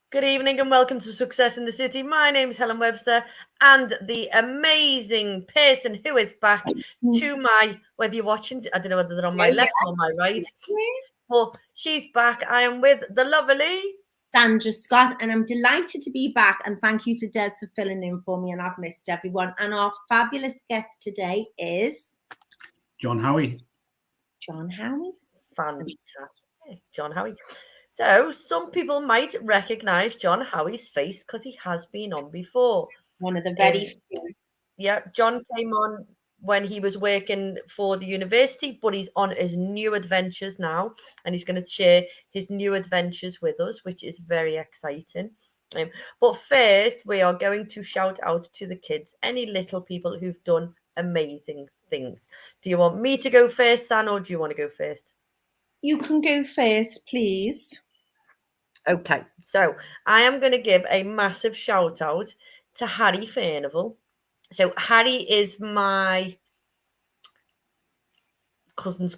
Good evening and welcome to Success in the City. My name is Helen Webster, and the amazing person who is back to my, whether you're watching, I don't know whether they're on my left or my right, but she's back. I am with the lovely Sandra Scott, and I'm delighted to be back, and thank you to Des for filling in for me, and I've missed everyone. And our fabulous guest today is John Howey. John Howey. Fantastic. John Howey. So some people might recognise John Howey's face because he has been on before. One of the very few. Yeah, John came on when he was working for the university, but he's on his new adventures now, and he's going to share his new adventures with us, which is very exciting. But first, we are going to shout out to the kids, any little people who've done amazing things. Do you want me to go first, San, or do you want to go first? You can go first, please. Okay, so I am going to give a massive shout out to Harry Furnival. So Harry is my cousin's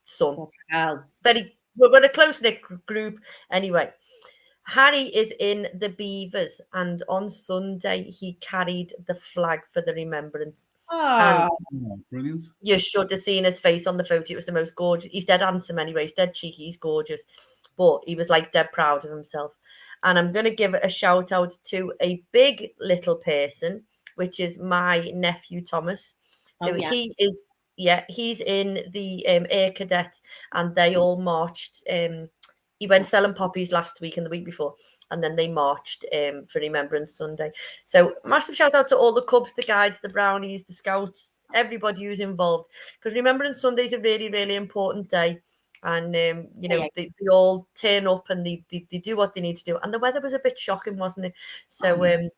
son. Wow. We're a close-knit group. Anyway, Harry is in the Beavers, and on Sunday he carried the flag for the remembrance. Oh, Brilliant. You should have seen his face on the photo. It was the most gorgeous. He's dead handsome anyway. He's dead cheeky. He's gorgeous. But he was like dead proud of himself. And I'm going to give a shout out to a big little person, which is my nephew Thomas. So he's in the Air Cadets, and they all marched. He went selling poppies last week and the week before, and then they marched for Remembrance Sunday. So massive shout out to all the Cubs, the Guides, the Brownies, the Scouts, everybody who's involved, because Remembrance Sunday is a really, really important day. And, they all turn up and they do what they need to do. And the weather was a bit shocking, wasn't it? So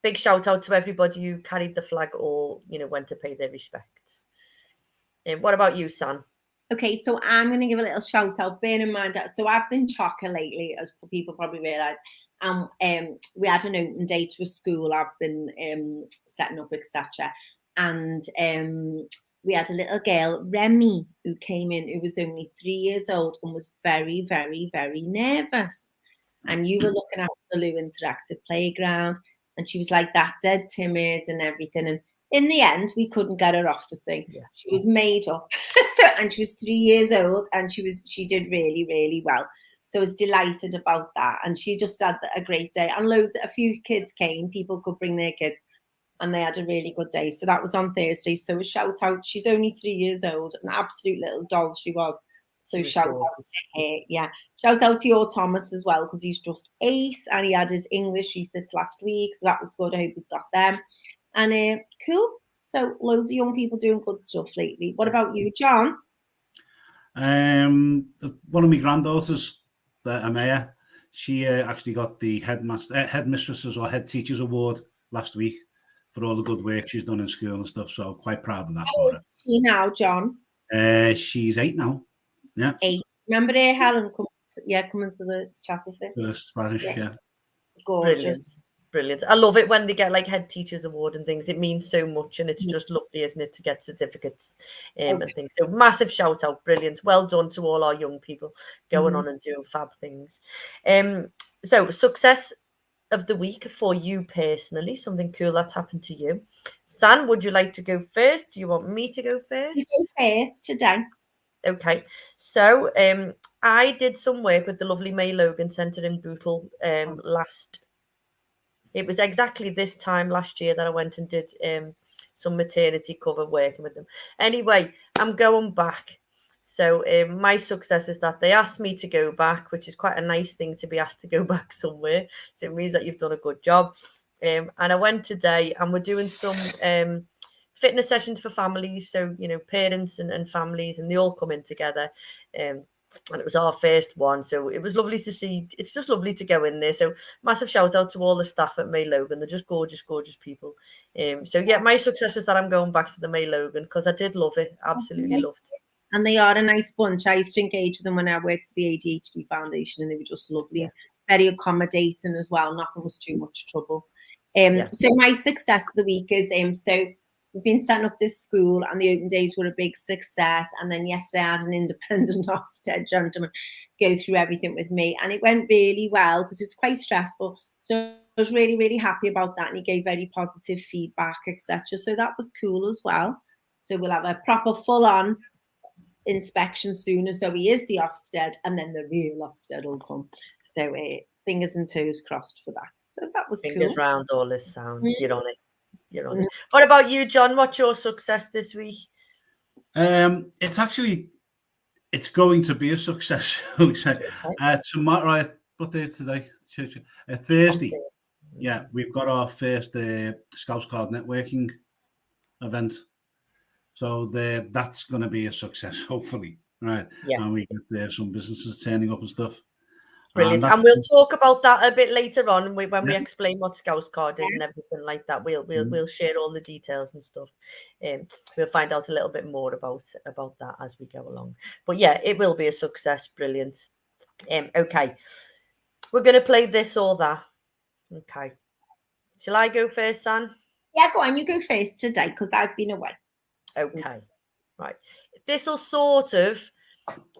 big shout out to everybody who carried the flag or, went to pay their respects. What about you, San? Okay, so I'm going to give a little shout out. Bear in mind, so I've been chocker lately, as people probably realise. We had an open day to a school I've been setting up, etc. And we had a little girl, Remy, who came in, who was only 3 years old and was very, very, very nervous. And you were looking at the Lou Interactive Playground, and she was like that, dead timid and everything. And in the end, we couldn't get her off the thing. Yeah. She was made up. And she was 3 years old, and she did really, really well. So I was delighted about that. And she just had a great day. And a few kids came, people could bring their kids, and they had a really good day. So that was on Thursday. So a shout out. She's only 3 years old, an absolute little doll she was. So shout out to her. Yeah. Shout out to your Thomas as well, because he's just ace, and he had his English resits last week. So that was good. I hope he's got them. And cool. So loads of young people doing good stuff lately. What about you, John? One of my granddaughters, Amaya, she actually got the headmistresses or head teachers award last week for all the good work she's done in school and stuff. So quite proud of that for her. She now, John? She's 8 now. Yeah. 8. Remember there, Helen? Coming to the chat of it. The Spanish, yeah. Gorgeous. Brilliant. I love it when they get like head teachers award and things. It means so much, and it's just lovely, isn't it, to get certificates and things. So massive shout out. Brilliant. Well done to all our young people going on and doing fab things. So success of the week for you personally, something cool that's happened to you. San, would you like to go first? Do you want me to go first? You go first today. Okay, so I did some work with the lovely May Logan Centre in Bootle It was exactly this time last year that I went and did some maternity cover working with them. Anyway, I'm going back. So my success is that they asked me to go back, which is quite a nice thing to be asked to go back somewhere. So it means that you've done a good job. And I went today, and we're doing some fitness sessions for families. So, parents and families, and they all come in together. And it was our first one. So it was lovely to see. It's just lovely to go in there. So massive shout out to all the staff at May Logan. They're just gorgeous, gorgeous people. So yeah, my success is that I'm going back to the May Logan because I did love it. Absolutely loved it. And they are a nice bunch. I used to engage with them when I worked at the ADHD Foundation, and they were just lovely, very accommodating as well. Nothing was too much trouble. So my success of the week is so we've been setting up this school, and the open days were a big success. And then yesterday I had an independent Ofsted gentleman go through everything with me, and it went really well because it's quite stressful. So I was really, really happy about that, and he gave very positive feedback, etc. So that was cool as well. So we'll have a proper full-on inspection soon, as though he is the Ofsted, and then the real Ofsted will come. So fingers and toes crossed for that. So that was Fingers cool. round all this sounds. You're on it. You're on it. What about you, John? What's your success this week? It's going to be a success. Tomorrow, what day is today? Thursday. Yeah, we've got our first Scouse card networking event. So that's going to be a success, hopefully. Right. Yeah. And we get some businesses turning up and stuff. Brilliant. And we'll talk about that a bit later on when we explain what Scouse card is and everything like that. We'll share all the details and stuff. We'll find out a little bit more about that as we go along. But yeah, it will be a success. Brilliant. Okay. We're going to play this or that. Okay. Shall I go first, San? Yeah, go on. You go first today because I've been away. Okay. Right. This will sort of,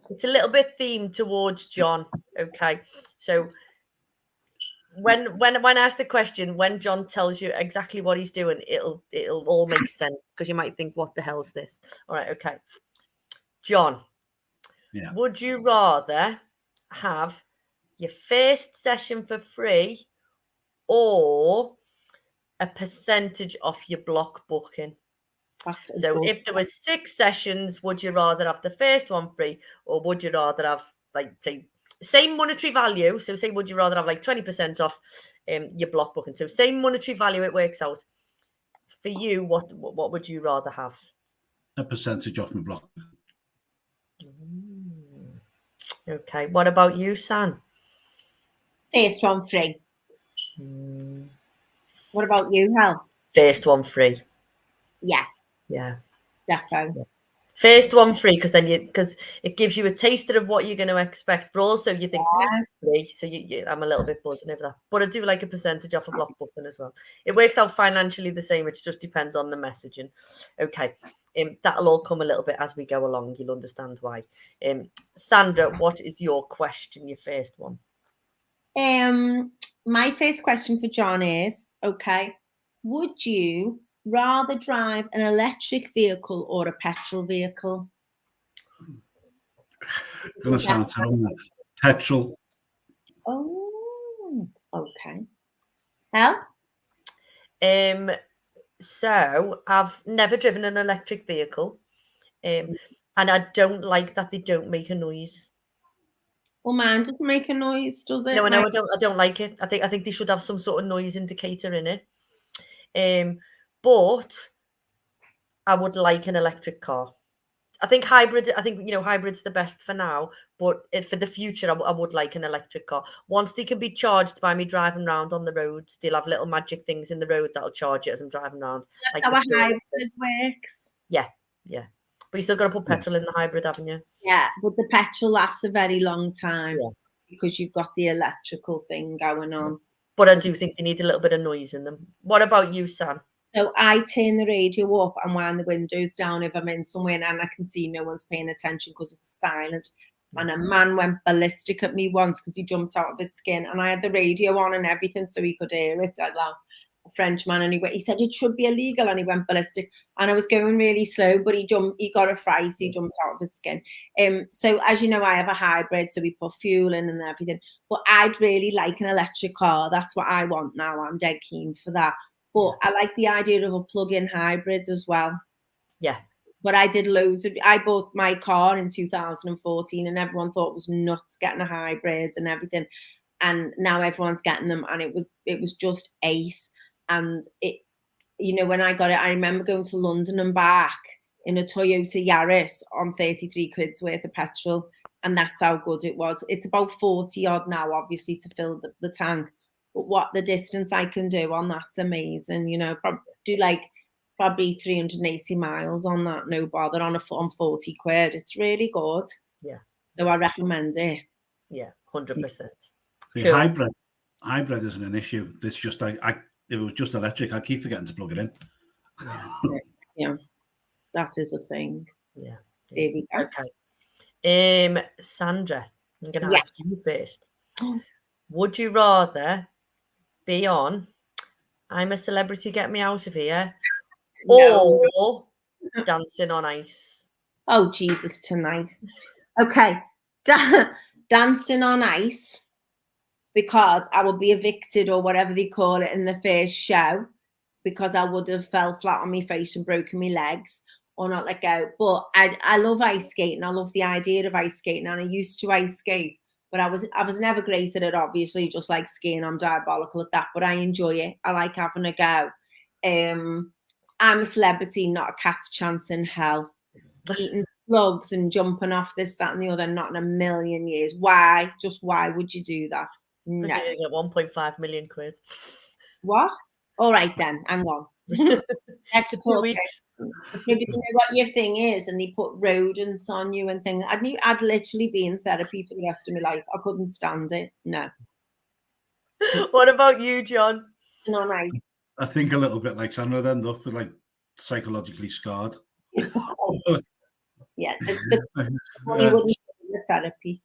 it's a little bit themed towards John. Okay. So when I ask the question, when John tells you exactly what he's doing, it'll all make sense, because you might think, what the hell is this? All right. Okay. John, would you rather have your first session for free or a percentage off your block booking? So if there was 6 sessions, would you rather have the first one free, or would you rather have, like, say, same monetary value? So say, would you rather have like 20% off your block booking? So same monetary value, it works out. For you, what would you rather have? A percentage off my block. Okay. What about you, San? First one free. What about you, Hal? First one free. Yeah. Yeah. Definitely. First one free, because it gives you a taster of what you're going to expect, but also you think free, so I'm a little bit buzzing over that. But I do like a percentage off a block booking as well. It works out financially the same. It just depends on the messaging. Okay, that'll all come a little bit as we go along. You'll understand why. Sandra, what is your question? Your first one. My first question for John is, okay, would you rather drive an electric vehicle or a petrol vehicle? Gonna sound terrible. Petrol. Oh, okay. Hal? So I've never driven an electric vehicle, and I don't like that they don't make a noise. Well, mine doesn't make a noise, does it? No, I don't like it. I think they should have some sort of noise indicator in it. But I would like an electric car. I think hybrid's the best for now, but for the future, I would like an electric car. Once they can be charged by me driving around on the roads, they'll have little magic things in the road that'll charge it as I'm driving around. That's how a hybrid works. Yeah. But you still got to put petrol in the hybrid, haven't you? Yeah, but the petrol lasts a very long time because you've got the electrical thing going on. But I do think you need a little bit of noise in them. What about you, Sam? So I turn the radio up and wind the windows down if I'm in somewhere and I can see no one's paying attention because it's silent. And a man went ballistic at me once because he jumped out of his skin, and I had the radio on and everything so he could hear it. I'd laugh. A Frenchman, and he said it should be illegal, and he went ballistic. And I was going really slow, but he got a fright. He jumped out of his skin. So as you know, I have a hybrid, so we put fuel in and everything. But I'd really like an electric car. That's what I want now. I'm dead keen for that. But I like the idea of a plug-in hybrid as well. Yes. But I bought my car in 2014 and everyone thought it was nuts getting a hybrid and everything. And now everyone's getting them, and it was just ace. And when I got it, I remember going to London and back in a Toyota Yaris on 33 quid's worth of petrol. And that's how good it was. It's about 40 odd now, obviously, to fill the tank. But what the distance I can do on that's amazing. Probably 380 miles on that, no bother, on 40 quid. It's really good. Yeah. So I recommend it. Yeah, 100%. Cool. Hybrid isn't an issue. It's just if it was just electric, I'd keep forgetting to plug it in. Yeah, that is a thing. Yeah. There we go. Okay. Sandra, I'm going to Yeah. ask you first. Would you rather be on I'm a Celebrity, Get Me Out of Here, No. or Dancing on Ice? Oh, Jesus, tonight. Okay. Dancing on Ice, because I would be evicted or whatever they call it in the first show, because I would have fell flat on my face and broken my legs or not let go. But I love ice skating. I love the idea of ice skating, and I used to ice skate, but I was never great at it, obviously, just like skiing. I'm diabolical at that, but I enjoy it. I like having a go. I'm a Celebrity, not a cat's chance in hell. Eating slugs and jumping off this, that, and the other, not in a million years. Why? Just why would you do that? No. Because you get 1.5 million quid. What? All right then, hang on. Let's For 2 weeks. Maybe you know what your thing is, and they put rodents on you and things. I'd literally be in therapy for the rest of my life. I couldn't stand it. No. What about you, John? No, nice. I think a little bit like Sandra would end up with like psychologically scarred. Yeah, the money wouldn't go in therapy.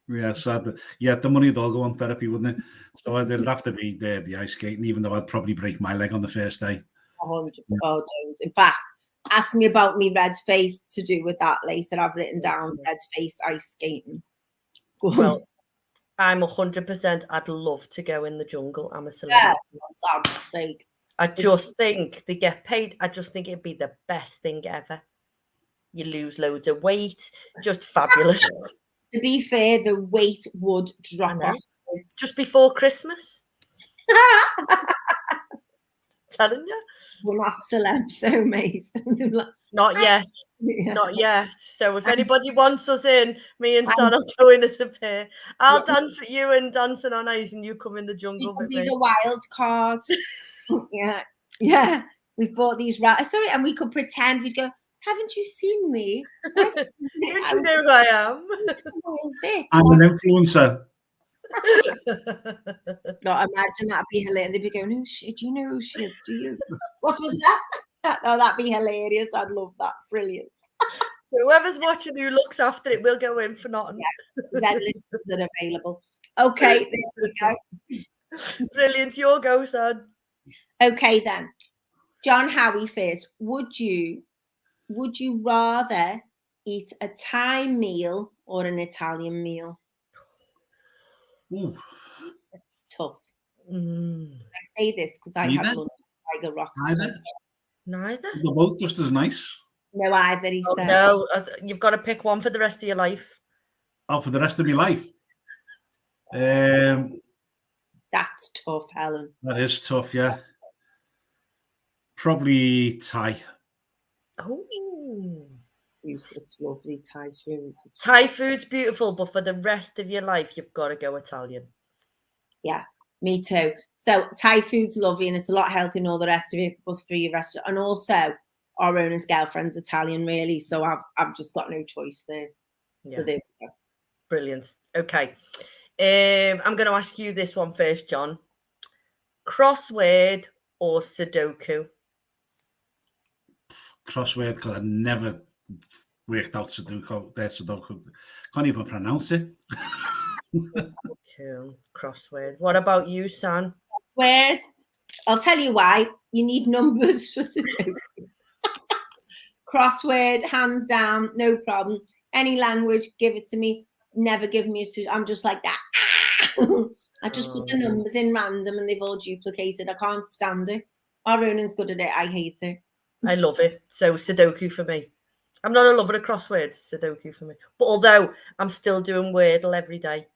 Yeah, sad. Yeah, the money would all go on therapy, wouldn't it? So it'd have to be the ice skating, even though I'd probably break my leg on the first day. 100. Oh, don't. In fact, ask me about me red face to do with that later. I've written down red face ice skating. Well, I'm 100%. I'd love to go in the jungle. I'm a Celebrity. Yeah, for God's sake. I just think they get paid. I just think it'd be the best thing ever. You lose loads of weight. Just fabulous. To be fair, the weight would drop off. Just before Christmas. Telling you. We're not celebs though, mate. Not yet. Yeah. Not yet. So if anybody wants us in, me and Sam will go in as a pair. I'll dance with you and Dancing on Ice, and you come in the jungle with be me. the wild card. Yeah. We bought these sorry, and we could pretend we'd go, haven't you seen me? Don't you know who I am? I'm an influencer. No, imagine that'd be hilarious. They'd be going, "Oh shit, do you know who she is? Do you?" What was that? Oh, that'd be hilarious. I'd love that. Brilliant. Whoever's watching who looks after it will go in for nothing. Yeah, listeners are available. Okay, there we go. Brilliant. Your go, son. Okay then. John Howey first. Would you rather eat a Thai meal or an Italian meal? Ooh. Tough. Mm. I say this because I had lunch at Tiger Rock. Neither. They're both just as nice. No, either, he said. No, you've got to pick one for the rest of your life. Oh, for the rest of my life. That's tough, Helen. That is tough, yeah. Probably Thai. Oh. It's lovely Thai food. Thai food's beautiful, but for the rest of your life, you've got to go Italian. Yeah, me too. So Thai food's lovely and it's a lot healthier than all the rest of it, but for your rest and also our owner's girlfriend's Italian, really. So I've just got no choice there. Yeah. So there we go. Brilliant. Okay. I'm going to ask you this one first, John. Crossword or Sudoku? Crossword, because I never worked out Sudoku. Can't even pronounce it. Cool. Crossword. What about you, San? Crossword. I'll tell you why. You need numbers for Sudoku. Crossword, hands down, no problem. Any language, give it to me. Never give me a Sudoku. I'm just like that. I just put the numbers in random and they've all duplicated. I can't stand it. Our Ronan's good at it. I hate it. I love it. So Sudoku for me. I'm not a lover of crosswords. Sudoku for me. But although I'm still doing Wordle every day.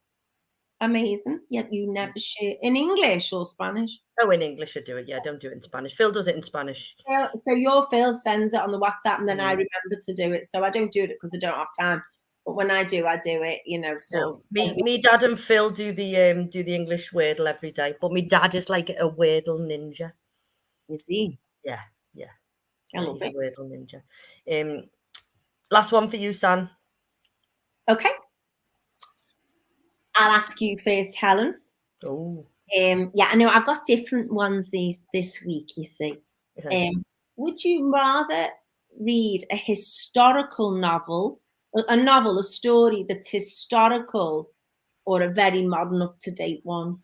Amazing. Yet you never share in English or Spanish. Oh, in English I do it. Yeah, I don't do it in Spanish. Phil does it in Spanish. So your Phil sends it on the WhatsApp and then I remember to do it. So I don't do it because I don't have time. But when I do it, you know, sort of. Me, Dad and Phil do the English Wordle every day. But me dad is like a Wordle ninja. You see? Yeah. I love it. A Wordle ninja. Last one for you, San. Okay. I'll ask you first, Helen. Oh. Yeah, I know I've got different ones this week, you see. Okay. would you rather read a historical novel, a story that's historical, or a very modern, up-to-date one?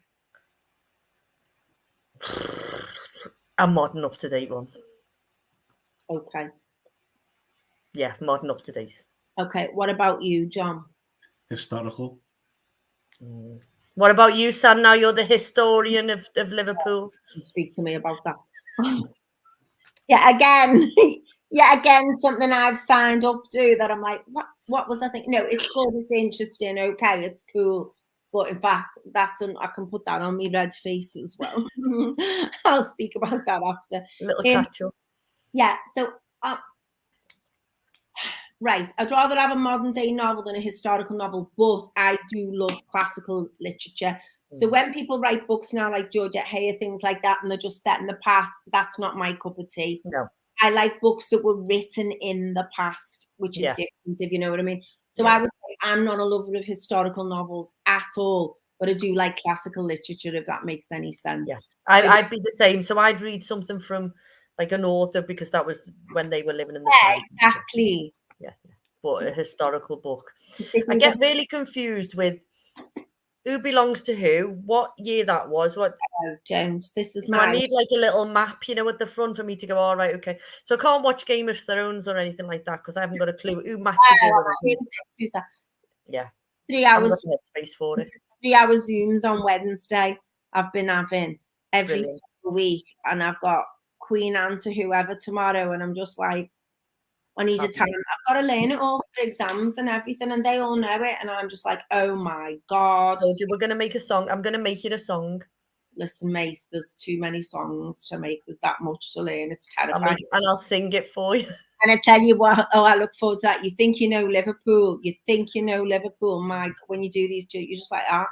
A modern, up-to-date one. Okay. Yeah, modern, up-to-date. Okay. What about you, John? Historical. What about you, Sam? Now you're the historian of Liverpool. Speak to me about that. Yeah, again, something I've signed up to that I'm like, what was I thinking? No, it's good, it's interesting, okay, it's cool. But in fact, I can put that on my red face as well. I'll speak about that after. A little catch up. Yeah, so right, I'd rather have a modern day novel than a historical novel, but I do love classical literature. So when people write books now, like Georgette Heyer, things like that, and they're just set in the past, that's not my cup of tea. No. I like books that were written in the past, which is different, if you know what I mean. So I would say I'm not a lover of historical novels at all, but I do like classical literature, if that makes any sense. Yeah, I'd be the same. So I'd read something from like an author because that was when they were living in the time. Exactly. Yeah. But a historical book. I get really confused with who belongs to who, what year that was, what. Oh, James, this is I need like a little map, you know, at the front for me to go, all right, okay. So I can't watch Game of Thrones or anything like that because I haven't got a clue who matches who's that. Yeah. 3 hours. Space for it. 3 hour Zooms on Wednesday. I've been having every single week, and I've got Queen Anne to whoever tomorrow, and I'm just like, I need a time. I've got to learn it all for exams and everything, and they all know it, and I'm just like, oh my God. I told you we're going to make a song. I'm going to make it a song. Listen, mate, there's too many songs to make. There's that much to learn. It's terrifying. And I'll sing it for you. And I tell you what, I look forward to that. You think you know Liverpool. You think you know Liverpool, Mike. When you do these two, you're just like, And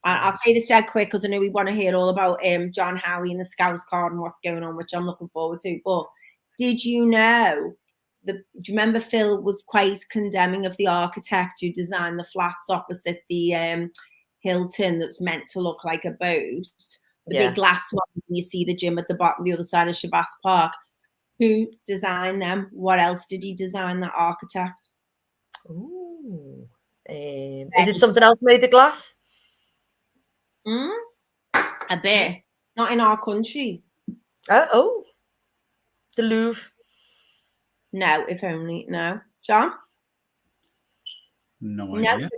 I'll say this dead quick because I know we want to hear all about John Howey and the Scouse card and what's going on, which I'm looking forward to. But did you know, do you remember Phil was quite condemning of the architect who designed the flats opposite the Hilton that's meant to look like a boat? The big glass ones, and you see the gym at the bottom, the other side of Shabas Park. Who designed them? What else did he design, that architect? Ooh. Is it something else made of glass? A bit. Not in our country. The Louvre. No, if only. No. John? No idea.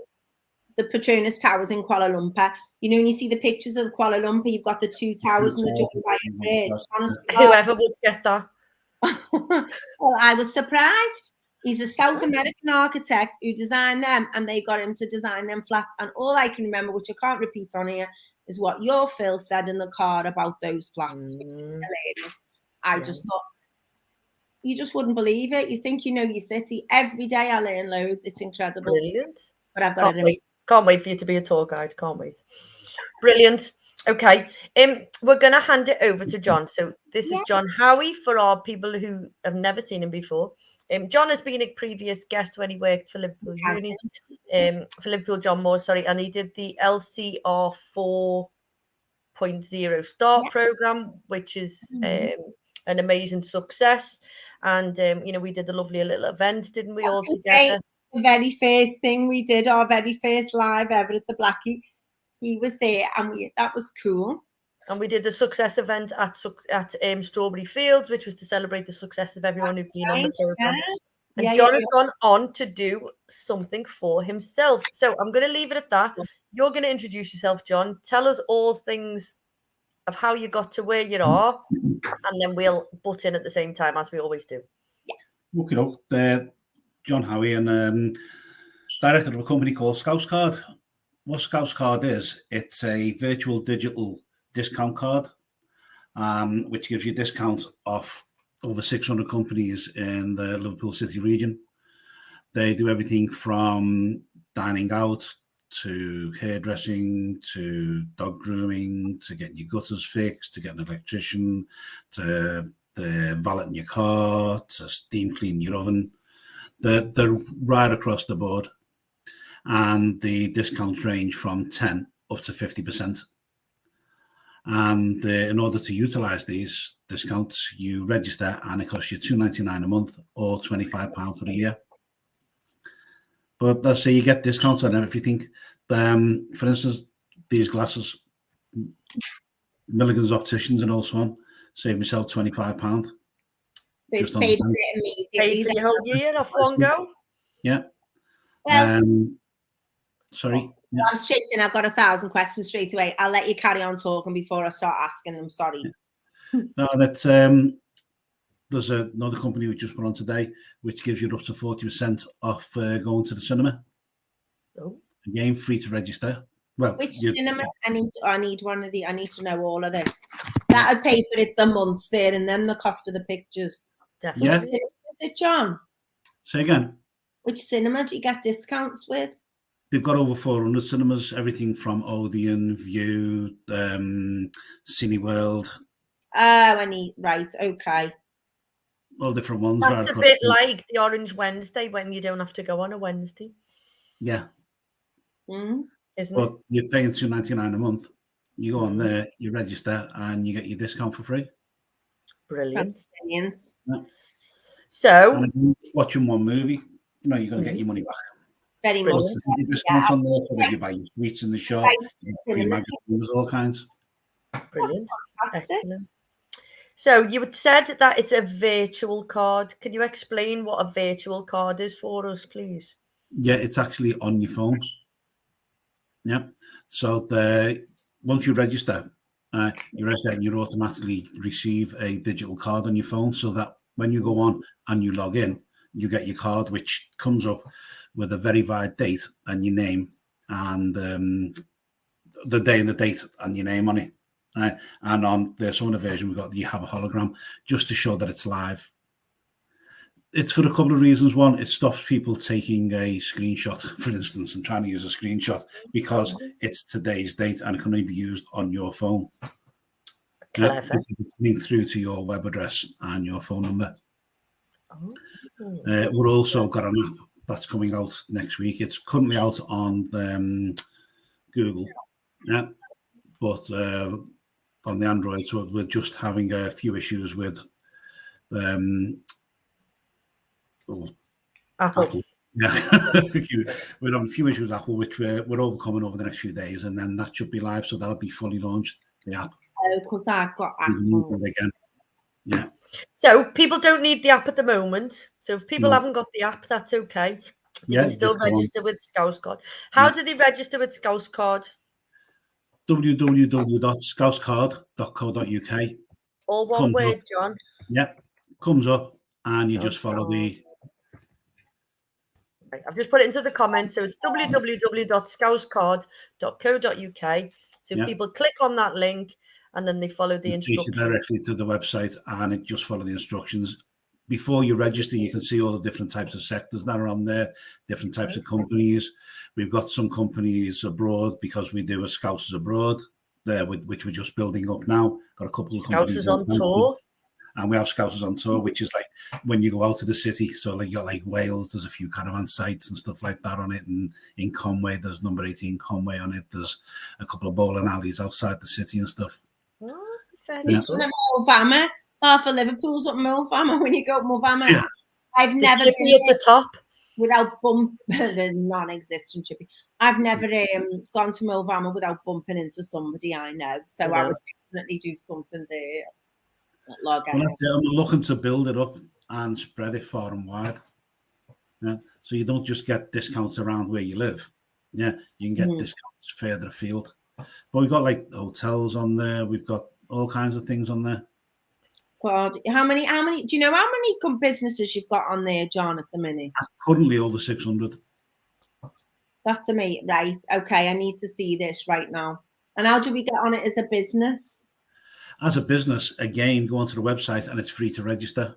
The Petronas Towers in Kuala Lumpur. You know, when you see the pictures of Kuala Lumpur, you've got the two towers and the joint bridge. Honestly, whoever would get that. Well, I was surprised. He's a South American architect who designed them, and they got him to design them flats. And all I can remember, which I can't repeat on here, is what your Phil said in the card about those flats. Which is hilarious. I just thought, you just wouldn't believe it. You think you know your city. Every day I learn loads. It's incredible. Brilliant. But I've got Can't wait for you to be a tour guide. Can't wait. Brilliant. Okay. We're going to hand it over to John. So this is John Howey for our people who have never seen him before. John has been a previous guest when he worked for Liverpool Uni, for Liverpool John Moore, and he did the LCR 4.0 start program, which is an amazing success. And we did a lovely little event, didn't we, all together? The very first thing we did, our very first live ever at the Blackie, he was there, and that was cool. And we did the success event at Strawberry Fields, which was to celebrate the success of everyone who'd been on the program. And John has gone on to do something for himself. So I'm going to leave it at that. You're going to introduce yourself, John. Tell us all things of how you got to where you are, and then we'll butt in at the same time, as we always do. Okay, John Howey, and director of a company called Scouse Card. What Scouse Card is, it's a virtual digital discount card, which gives you discounts off over 600 companies in the Liverpool City region. They do everything from dining out to hairdressing to dog grooming to getting your gutters fixed, to getting an electrician, to valeting your car, to steam cleaning your oven. They're right across the board. And the discounts range from 10 up to 50%. And in order to utilize these discounts, you register and it costs you $2.99 a month or £25 for a year. But let's say you get discounts on everything. For instance, these glasses, Milligan's Opticians and also on, save myself £25. So it's paid for it immediately. Paid for your whole year off one go? Yeah. Well, sorry. So I'm straight in. I've got 1,000 questions straight away. I'll let you carry on talking before I start asking them. Sorry. No, that's there's another company we just put on today, which gives you up to 40% off going to the cinema. Oh. Again, free to register. Well, which cinema? I need one of the. I need to know all of this. That would pay for it the months there, and then the cost of the pictures. Definitely. Yeah. Which cinema is it, John? Say again. Which cinema do you get discounts with? They've got over 400 cinemas, everything from Odeon, View, Cineworld. Oh, right, okay. All different ones. That's a bit like the Orange Wednesday when you don't have to go on a Wednesday. Yeah. Mm-hmm. Isn't But it? you're paying $2.99 a month. You go on there, you register, and you get your discount for free. Brilliant. Yeah. So, and watching one movie, you're going to get your money back. Very much. Discount on there for if you buy your sweets in the shop, there's all kinds. Brilliant. Fantastic. Excellent. So you had said that it's a virtual card. Can you explain what a virtual card is for us, please? Yeah, it's actually on your phone. Yeah. So once you register, and you automatically receive a digital card on your phone, so that when you go on and you log in, you get your card, which comes up with a verified date and your name, and the day and the date and your name on it. Right. And on the Summer version, you have a hologram just to show that it's live. It's for a couple of reasons. One, it stops people taking a screenshot, for instance, and trying to use a screenshot because it's today's date and it can only be used on your phone. Clever. It's linked through to your web address and your phone number. Oh. We're also got an app that's coming out next week. It's currently out on Google, yeah, but on the Android, so we're just having a few issues with Apple. Yeah, we're having a few issues with Apple, which we're overcoming over the next few days, and then that should be live, so that'll be fully launched, the app. Oh, because I've got Apple. Again. Yeah. So people don't need the app at the moment. So if people haven't got the app, that's okay. They can still register with Scouse Card. How do they register with Scouse Card? www.scousecard.co.uk. All one word, John. Yeah, comes up and you just follow the... Right, I've just put it into the comments. So it's www.scousecard.co.uk. So people click on that link and then they follow the instructions. Directly to the website and it just follow the instructions. Before you register, you can see all the different types of sectors that are on there, different types of companies. We've got some companies abroad because we do a Scousers abroad there, which we're just building up now. Got a couple of Scousers on tour. And we have Scousers on tour, which is like when you go out to the city. So like you got like Wales, there's a few caravan sites and stuff like that on it. And in Conway, there's number 18 Conway on it. There's a couple of bowling alleys outside the city and stuff. Oh, Mulvama. Half of Liverpool's up Mulvama when you go to Mulvama. Yeah. I've never been at the top without the non-existent chippy. I've never gone to Mulvama without bumping into somebody I know. So I would definitely do something there. Well, that's it. I'm looking to build it up and spread it far and wide. Yeah. So you don't just get discounts around where you live. Yeah, you can get discounts further afield. But we've got like hotels on there. We've got all kinds of things on there. God, how many, do you know how many businesses you've got on there, John, at the minute? Currently over 600. That's amazing. Right. Okay. I need to see this right now. And how do we get on it as a business? As a business, again, go onto the website and it's free to register.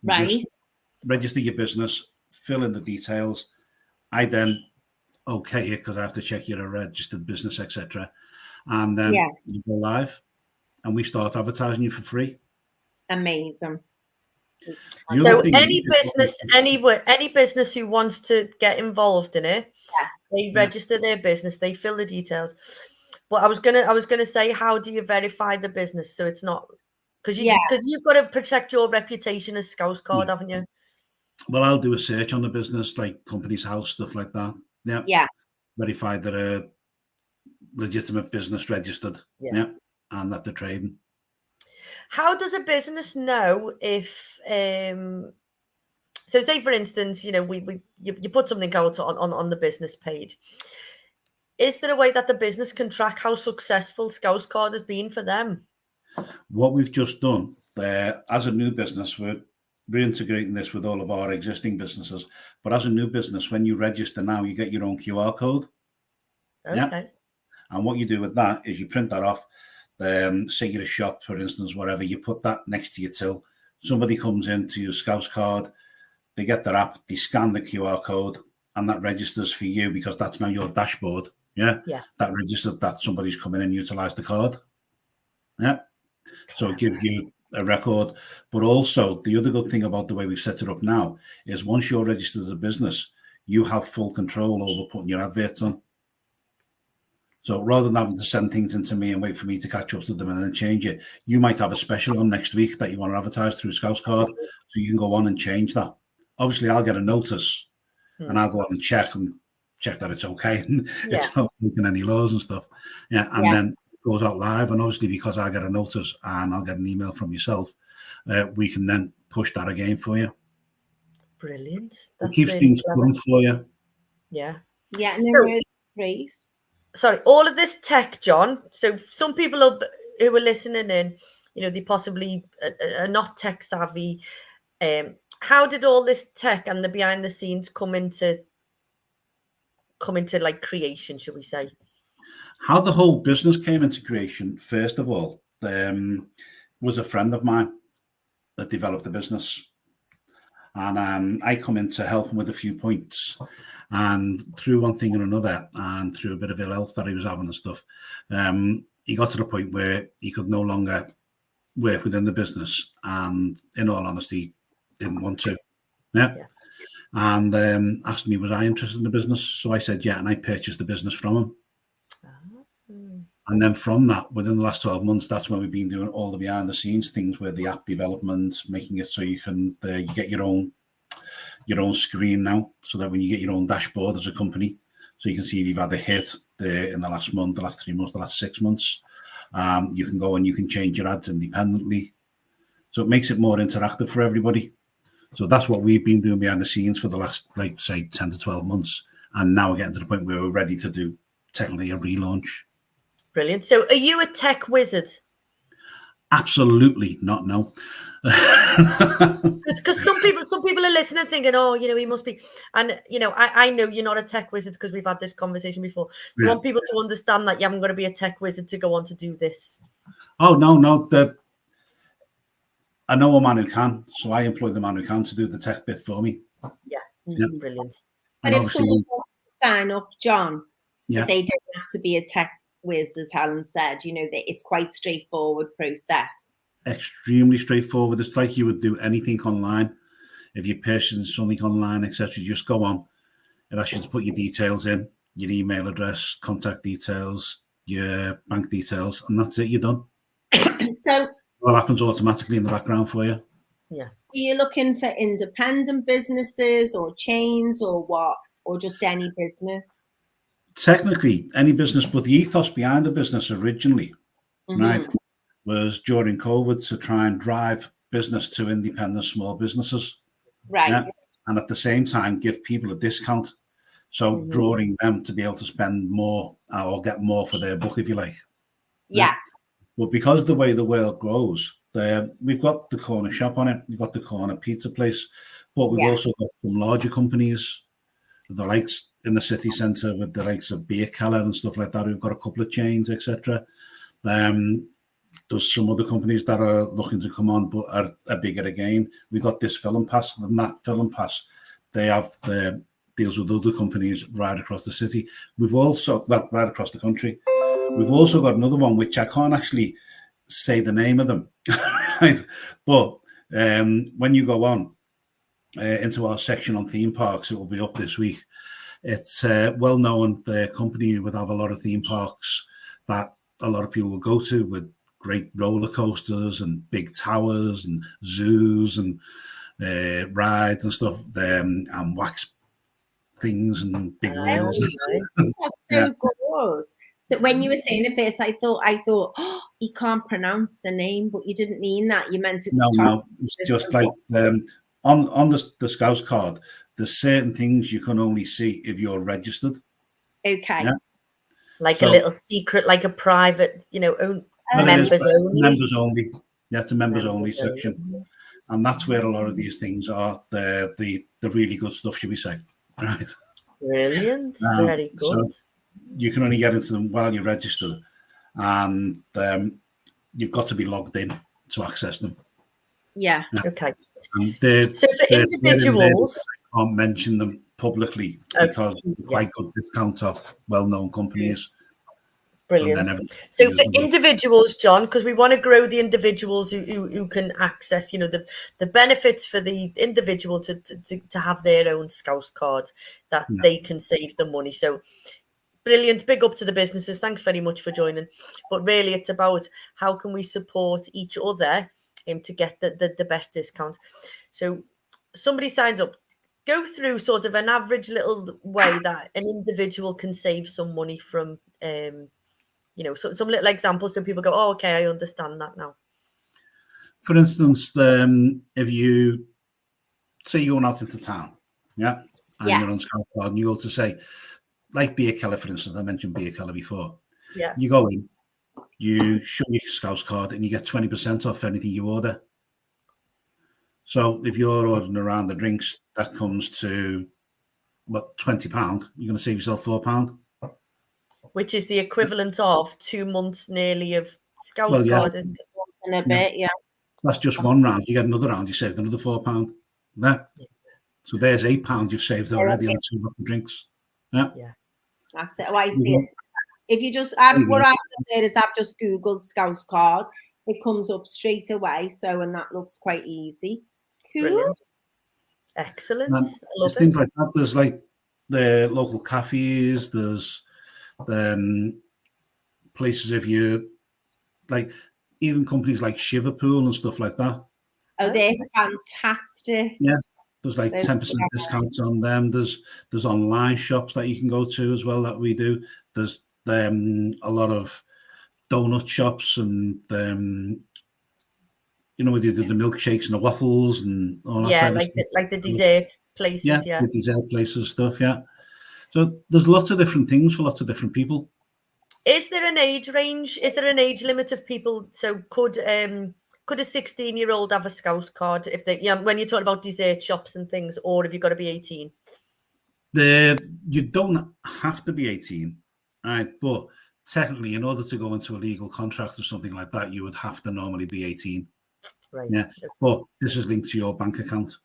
Right. Just register your business, fill in the details. I then okay it because I have to check you're a registered business, etc. And then you go live and we start advertising you for free. Amazing. So any business who wants to get involved in it, they register their business, they fill the details. But I was gonna say, how do you verify the business so it's not because you've got to protect your reputation as Scouse Card, haven't you? Well, I'll do a search on the business, like company's house, stuff like that. Yeah. Yeah. Verify that a legitimate business registered. Yeah. And that they're trading. How does a business know if so say for instance, you put something out on the business page. Is there a way that the business can track how successful Scouse Card has been for them? What we've just done as a new business, we're integrating this with all of our existing businesses. But as a new business, when you register now, you get your own QR code. Okay. Yeah. And what you do with that is you print that off. Say you're a shop, for instance, whatever, you put that next to your till. Somebody comes into your Scouse Card, they get their app, they scan the QR code, and that registers for you because that's now your dashboard. Yeah. That registered that somebody's coming in and utilize the card. Yeah. So it gives you a record. But also, the other good thing about the way we've set it up now is once you're registered as a business, you have full control over putting your adverts on. So rather than having to send things into me and wait for me to catch up to them and then change it, you might have a special on next week that you want to advertise through Scouse Card. So you can go on and change that. Obviously, I'll get a notice and I'll go on and check that it's okay. It's not breaking any laws and stuff. Yeah. And then it goes out live. And obviously, because I get a notice and I'll get an email from yourself, we can then push that again for you. Brilliant. It keeps things current for you. Yeah. Yeah. And then great. Sorry, all of this tech, John. So some people who are listening in, they possibly are not tech savvy. How did all this tech and the behind the scenes come into like creation, should we say? How the whole business came into creation, first of all, was a friend of mine that developed the business. And I come in to help him with a few points. And through one thing and another, and through a bit of ill health that he was having and stuff, he got to the point where he could no longer work within the business. And in all honesty, didn't want to. Yeah. And asked me, was I interested in the business? So I said, yeah. And I purchased the business from him. And then from that, within the last 12 months, that's when we've been doing all the behind the scenes things with the app development, making it so you can you get your own screen now, so that when you get your own dashboard as a company, so you can see if you've had a hit in the last month, the last 3 months, the last 6 months, you can go and you can change your ads independently. So it makes it more interactive for everybody. So that's what we've been doing behind the scenes for the last, like, say, 10 to 12 months. And now we're getting to the point where we're ready to do technically a relaunch. Brilliant. So are you a tech wizard? Absolutely not, no. Because some people are listening thinking, oh, he must be. And, I know you're not a tech wizard because we've had this conversation before. So I want people to understand that you haven't got to be a tech wizard to go on to do this. Oh, no. I know a man who can, so I employ the man who can to do the tech bit for me. Yeah. Brilliant. But if someone wants to sign up, John, they don't have to be a tech whiz, as Helen said. It's quite straightforward process. Extremely straightforward. It's like you would do anything online. If you're purchasing something online, etc., you just go on. It asks you to put your details in, your email address, contact details, your bank details, and that's it. You're done. So all happens automatically in the background for you. Yeah. Are you looking for independent businesses or chains or what, or just any business? Technically, any business, but the ethos behind the business originally, right, was during COVID to try and drive business to independent small businesses. Right. Yeah? And at the same time, give people a discount. So drawing them to be able to spend more or get more for their buck, if you like. Yeah. But because the way the world grows, we've got the corner shop on it. We've got the corner pizza place. But we've also got some larger companies, the likes in the city centre with the likes of Beer Keller and stuff like that. We've got a couple of chains, etc. There's some other companies that are looking to come on, but are bigger again. We've got this film pass, and that film pass, they have the deals with other companies right across the city. We've also, right across the country. We've also got another one, which I can't actually say the name of them, right? But when you go on into our section on theme parks, it will be up this week. It's a well-known company who would have a lot of theme parks that a lot of people will go to, with great roller coasters and big towers and zoos and rides and stuff, and wax things and big wheels. That's so good. So when you were saying it first, I thought, oh, he can't pronounce the name, but you didn't mean that. You meant it was No, it's just like on the Scouse card, there's certain things you can only see if you're registered. Okay. Yeah? Like a little secret, like a private, members only. Members only. Yeah, it's a members only section. And that's where a lot of these things are, the really good stuff, should we say. Right. Brilliant. Very good. So you can only get into them while you're registered, and you've got to be logged in to access them. Yeah. Okay. And so for individuals, I can't mention them publicly because quite good discount off well-known companies. Brilliant. So for individuals, John, because we want to grow the individuals who can access, the benefits for the individual to have their own Scouse card, that they can save the money. So brilliant. Big up to the businesses. Thanks very much for joining. But really, it's about how can we support each other to get the best discount. So somebody signs up. Go through sort of an average little way that an individual can save some money from some little examples so people go, oh, okay, I understand that now. For instance, if you say you're going out into town, and you're on Scouse card, and you go to say, like Beer Keller, for instance, I mentioned Beer Keller before. Yeah. You go in, you show your Scouse card, and you get 20% off anything you order. So if you're ordering around the drinks, that comes to £20. You're going to save yourself £4. Which is the equivalent of 2 months nearly of Scouse card, isn't it? In a bit, That's just one round. You get another round, you saved another £4. There. So there's £8 you've saved already on 2 months of drinks. Yeah. That's it. Oh, I see it. If you just, what I've done there is I've just Googled Scouse card. It comes up straight away. So, and that looks quite easy. Cool. Brilliant. Excellent. And I love things it. like that. There's like the local cafes. There's places if you like, even companies like Shiverpool and stuff like that. Oh, they're fantastic. Yeah, there's like 10% discounts on them. There's online shops that you can go to as well that we do. There's a lot of donut shops and where they do the milkshakes and the waffles and all that. Yeah, like the dessert places. Yeah, the dessert places stuff. Yeah. So there's lots of different things for lots of different people. Is there an age range? Is there an age limit of people? So could a 16-year-old have a Scouse card if they when you're talking about dessert shops and things, or have you got to be 18? You don't have to be 18, right? But technically, in order to go into a legal contract or something like that, you would have to normally be 18. Right. Yeah. Okay. But this is linked to your bank account.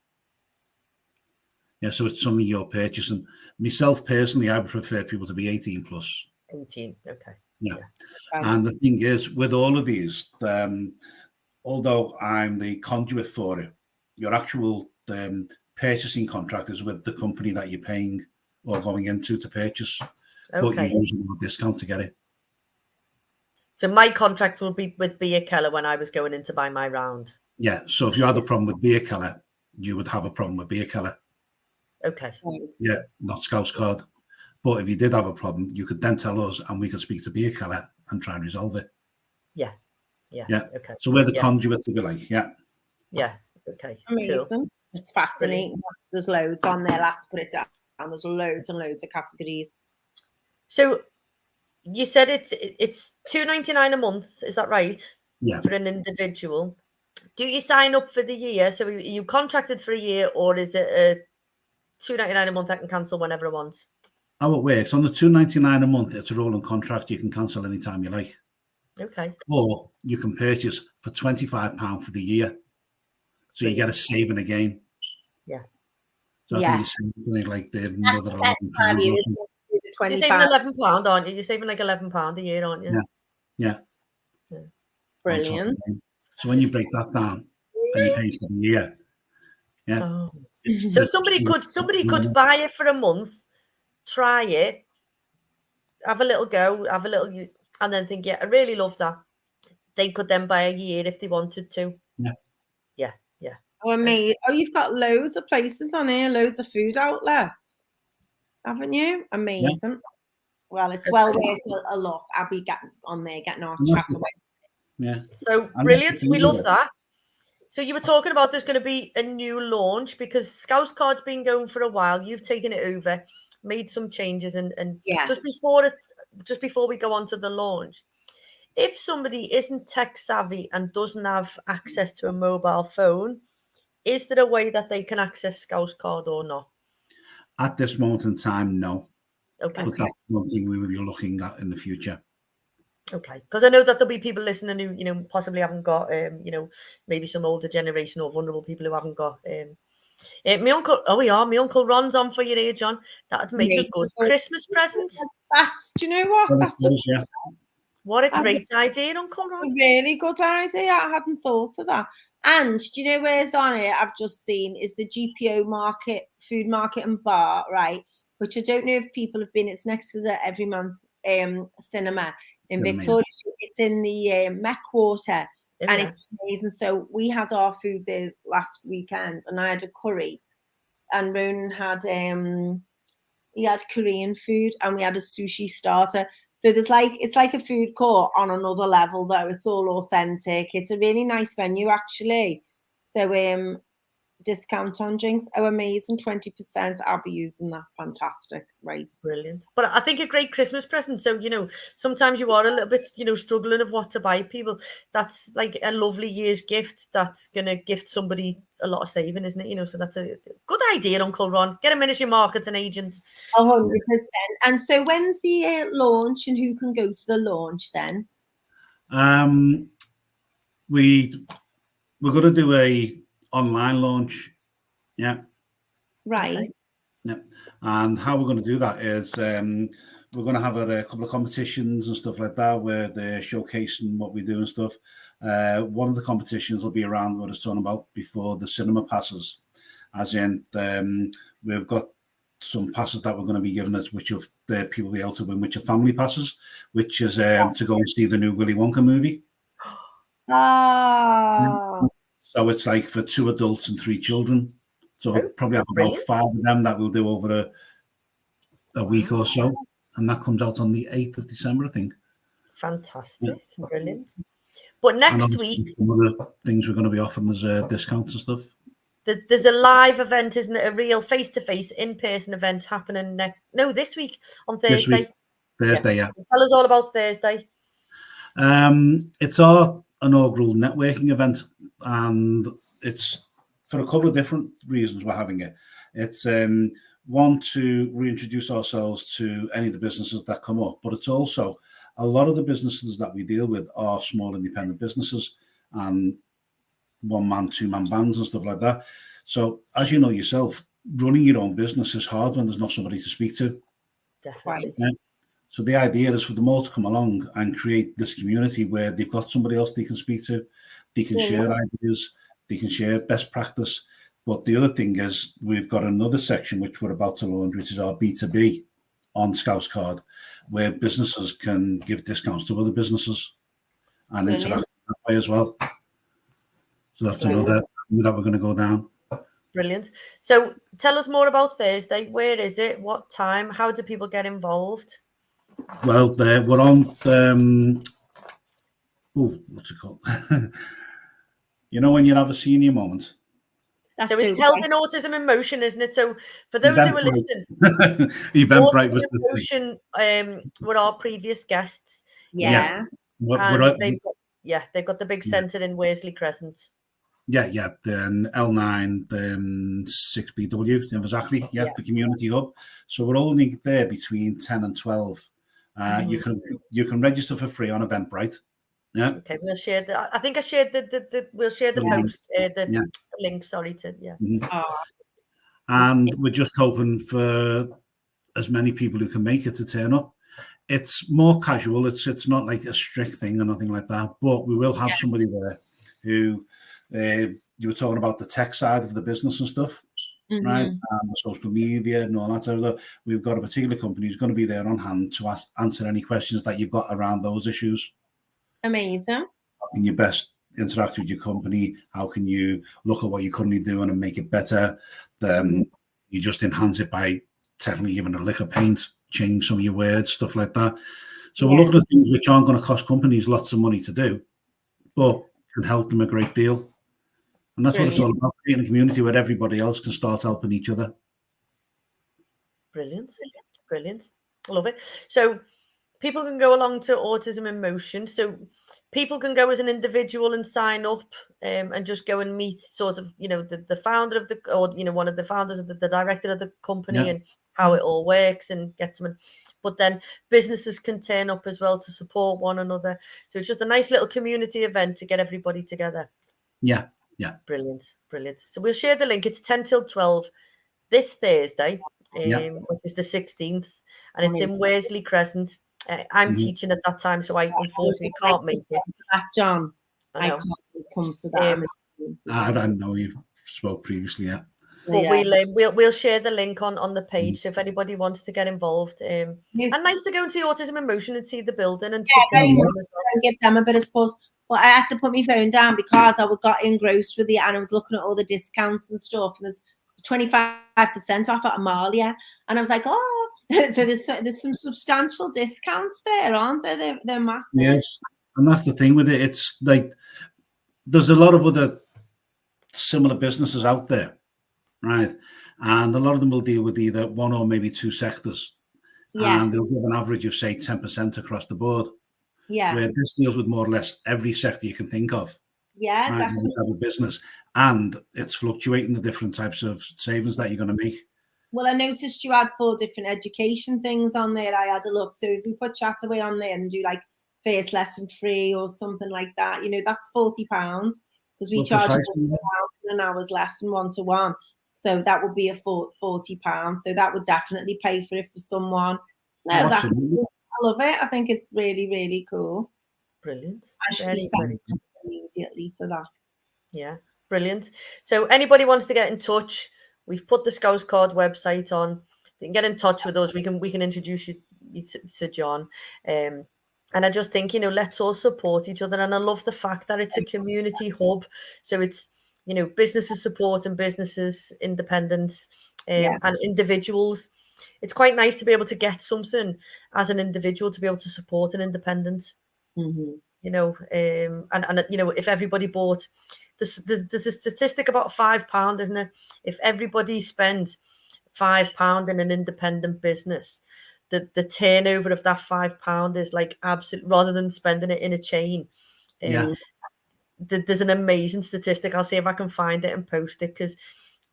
Yeah, so it's something you're purchasing. Myself personally, I would prefer people to be 18 plus. 18, okay. Yeah. And the thing is, with all of these, although I'm the conduit for it, your actual purchasing contract is with the company that you're paying or going into to purchase, but you're using a discount to get it. So my contract will be with Beer Keller when I was going in to buy my round. Yeah, so if you had a problem with Beer Keller, you would have a problem with Beer Keller. Okay. Yeah, not Scouse card. But if you did have a problem, you could then tell us and we could speak to Beer Keller and try and resolve it. Yeah. Okay. So we're the conduit to be like, Yeah. Okay. Amazing. Cool. It's fascinating. There's loads on there. I'll have to put it down. And there's loads and loads of categories. So you said it's $2.99 a month, is that right? Yeah. For an individual. Do you sign up for the year? So are you contracted for a year, or is it a $2.99 a month I can cancel whenever I want? How it works, on the $2.99 a month, it's a rolling contract. You can cancel anytime you like. Okay. Or you can purchase for £25 for the year. So you get a saving again. Yeah. So I think you're saving like another £11. You're saving £11, aren't you? You're saving like £11 a year, aren't you? Yeah. Brilliant. So when you break that down and you pay for the year, So somebody could buy it for a month, try it, have a little go, and then think, yeah, I really love that. They could then buy a year if they wanted to. Yeah. Yeah, yeah. Oh, amazing. Oh, you've got loads of places on here, loads of food outlets, haven't you? Amazing. Well, it's well worth a look. I'll be getting on there, getting our chat away. Yeah. So brilliant. We love that. So you were talking about there's going to be a new launch because Scouse Card's been going for a while. You've taken it over, made some changes, and Yeah. just before we go on to the launch, if somebody isn't tech savvy and doesn't have access to a mobile phone, is there a way that they can access Scouse Card or not? At this moment in time, no. Okay. But that's one thing we will be looking at in the future. Okay, because I know that there'll be people listening who, possibly haven't got, maybe some older generation or vulnerable people who haven't got. My uncle Ron's on for you here, John. That'd make a good Christmas present. Do you know what? That's what a great idea, Uncle Ron. A really good idea. I hadn't thought of that. And do you know where's on it? I've just seen is the GPO market, food market and bar, right? Which I don't know if people have been. It's next to the every month cinema in Victoria. It's in the Met Quarter, and it's amazing. So we had our food there last weekend, and I had a curry, and Ronan had he had Korean food, and we had a sushi starter. So it's like a food court on another level, though. It's all authentic. It's a really nice venue, actually. So discount on drinks. Oh, amazing. 20%. I'll be using that. Fantastic. Right. Brilliant. But I think a great Christmas present. So, sometimes you are a little bit, struggling of what to buy people. That's like a lovely year's gift that's going to gift somebody a lot of saving, isn't it? So that's a good idea, Uncle Ron. Get him in as your marketing agent. 100%. And so when's the launch and who can go to the launch then? We're going to do a online launch. Yeah. Right. Okay. Yeah. And how we're going to do that is we're going to have a couple of competitions and stuff like that where they're showcasing what we do and stuff. One of the competitions will be around what I was talking about before, the cinema passes, as in we've got some passes that we're going to be giving us, which people will be able to win, which are family passes, which is to go and see the new Willy Wonka movie. Oh. So it's like for 2 adults and 3 children. So we'll probably have about 5 of them that we'll do over a week or so. And that comes out on the 8th of December, I think. Fantastic. Yeah. Brilliant. But next week... Some other things we're going to be offering as discounts and stuff. There's a live event, isn't it? A real face-to-face, in-person event happening this week on Thursday. Thursday, yeah. Tell us all about Thursday. It's our inaugural networking event, and it's for a couple of different reasons we're having it. It's one, to reintroduce ourselves to any of the businesses that come up, but it's also a lot of the businesses that we deal with are small independent businesses and 1-man, 2-man bands and stuff like that. So as you know yourself, running your own business is hard when there's not somebody to speak to. Definitely. Yeah? So the idea is for them all to come along and create this community where they've got somebody else they can speak to, they can share ideas, they can share best practice. But the other thing is we've got another section which we're about to launch, which is our B2B on Scouse Card, where businesses can give discounts to other businesses and interact that way as well. So that's another that we're going to go down. Brilliant. So tell us more about Thursday. Where is it? What time? How do people get involved? Well, we're on, what's it called? You know when you have a senior moment? So it's Health in Autism in Motion, isn't it? So for those who are listening, Eventbrite was the Motion were our previous guests. Yeah. They've got the big centre in Worsley Crescent. Yeah, the L9, 6BW, exactly. Yeah, the community hub. So we're only there between 10 and 12. You can register for free on Eventbrite. Yeah. Okay, we'll share the. I think I shared we'll share the post, the link. Sorry And we're just hoping for as many people who can make it to turn up. It's more casual. It's not like a strict thing or nothing like that. But we will have somebody there who you were talking about the tech side of the business and stuff. right? And the social media and all that sort of stuff. We've got a particular company who's going to be there on hand to answer any questions that you've got around those issues. Amazing. How can you best interact with your company? How can you look at what you're currently doing and make it better? You just enhance it by technically giving a lick of paint, change some of your words, stuff like that. So we're looking at things which aren't going to cost companies lots of money to do, but can help them a great deal. And that's what it's all about, creating a community where everybody else can start helping each other. Brilliant. Brilliant. I love it. So people can go along to Autism in Motion. So people can go as an individual and sign up and just go and meet sort of, the founder of one of the founders of the director of the company and how it all works and get them. But then businesses can turn up as well to support one another. So it's just a nice little community event to get everybody together. Yeah. Brilliant. So we'll share the link. It's 10 till 12 this Thursday, which is the 16th. And it's in Worsley Crescent. I'm teaching at that time, so I unfortunately can't make it. John, I can't come to that. I don't know, you spoke previously, But we'll share the link on the page. So if anybody wants to get involved, and nice to go and see Autism in Motion and see the building and give them a bit of support. But I had to put my phone down because I got engrossed with it and I was looking at all the discounts and stuff. And there's 25% off at Amalia, and I was like, oh, so there's some substantial discounts there, aren't there? They're massive. Yes, and that's the thing with it. It's like there's a lot of other similar businesses out there, right? And a lot of them will deal with either one or maybe two sectors, and they'll give an average of say 10% across the board. Yeah, where this deals with more or less every sector you can think of. Yeah, right, definitely. Type of business, and it's fluctuating the different types of savings that you're going to make. Well, I noticed you had 4 different education things on there. I had a look. So if we put Chataway on there and do like first lesson free or something like that, that's £40 because we charge an hour's lesson 1-to-1. So that would be a £40. So that would definitely pay for it for someone. No, that's cool. I love it. I think it's really, really cool. Brilliant. I should be sending immediately to that. Yeah, brilliant. So anybody wants to get in touch, we've put the Scouse Card website on. You can get in touch with us. We can introduce you to John. And I just think, let's all support each other. And I love the fact that it's a community hub. So it's, businesses supporting businesses, independence, and individuals. It's quite nice to be able to get something as an individual to be able to support an independent. And if everybody bought, there's a statistic about £5, isn't it? If everybody spends £5 in an independent business, the turnover of that £5 is like absolute, rather than spending it in a chain. There's an amazing statistic. I'll see if I can find it and post it, because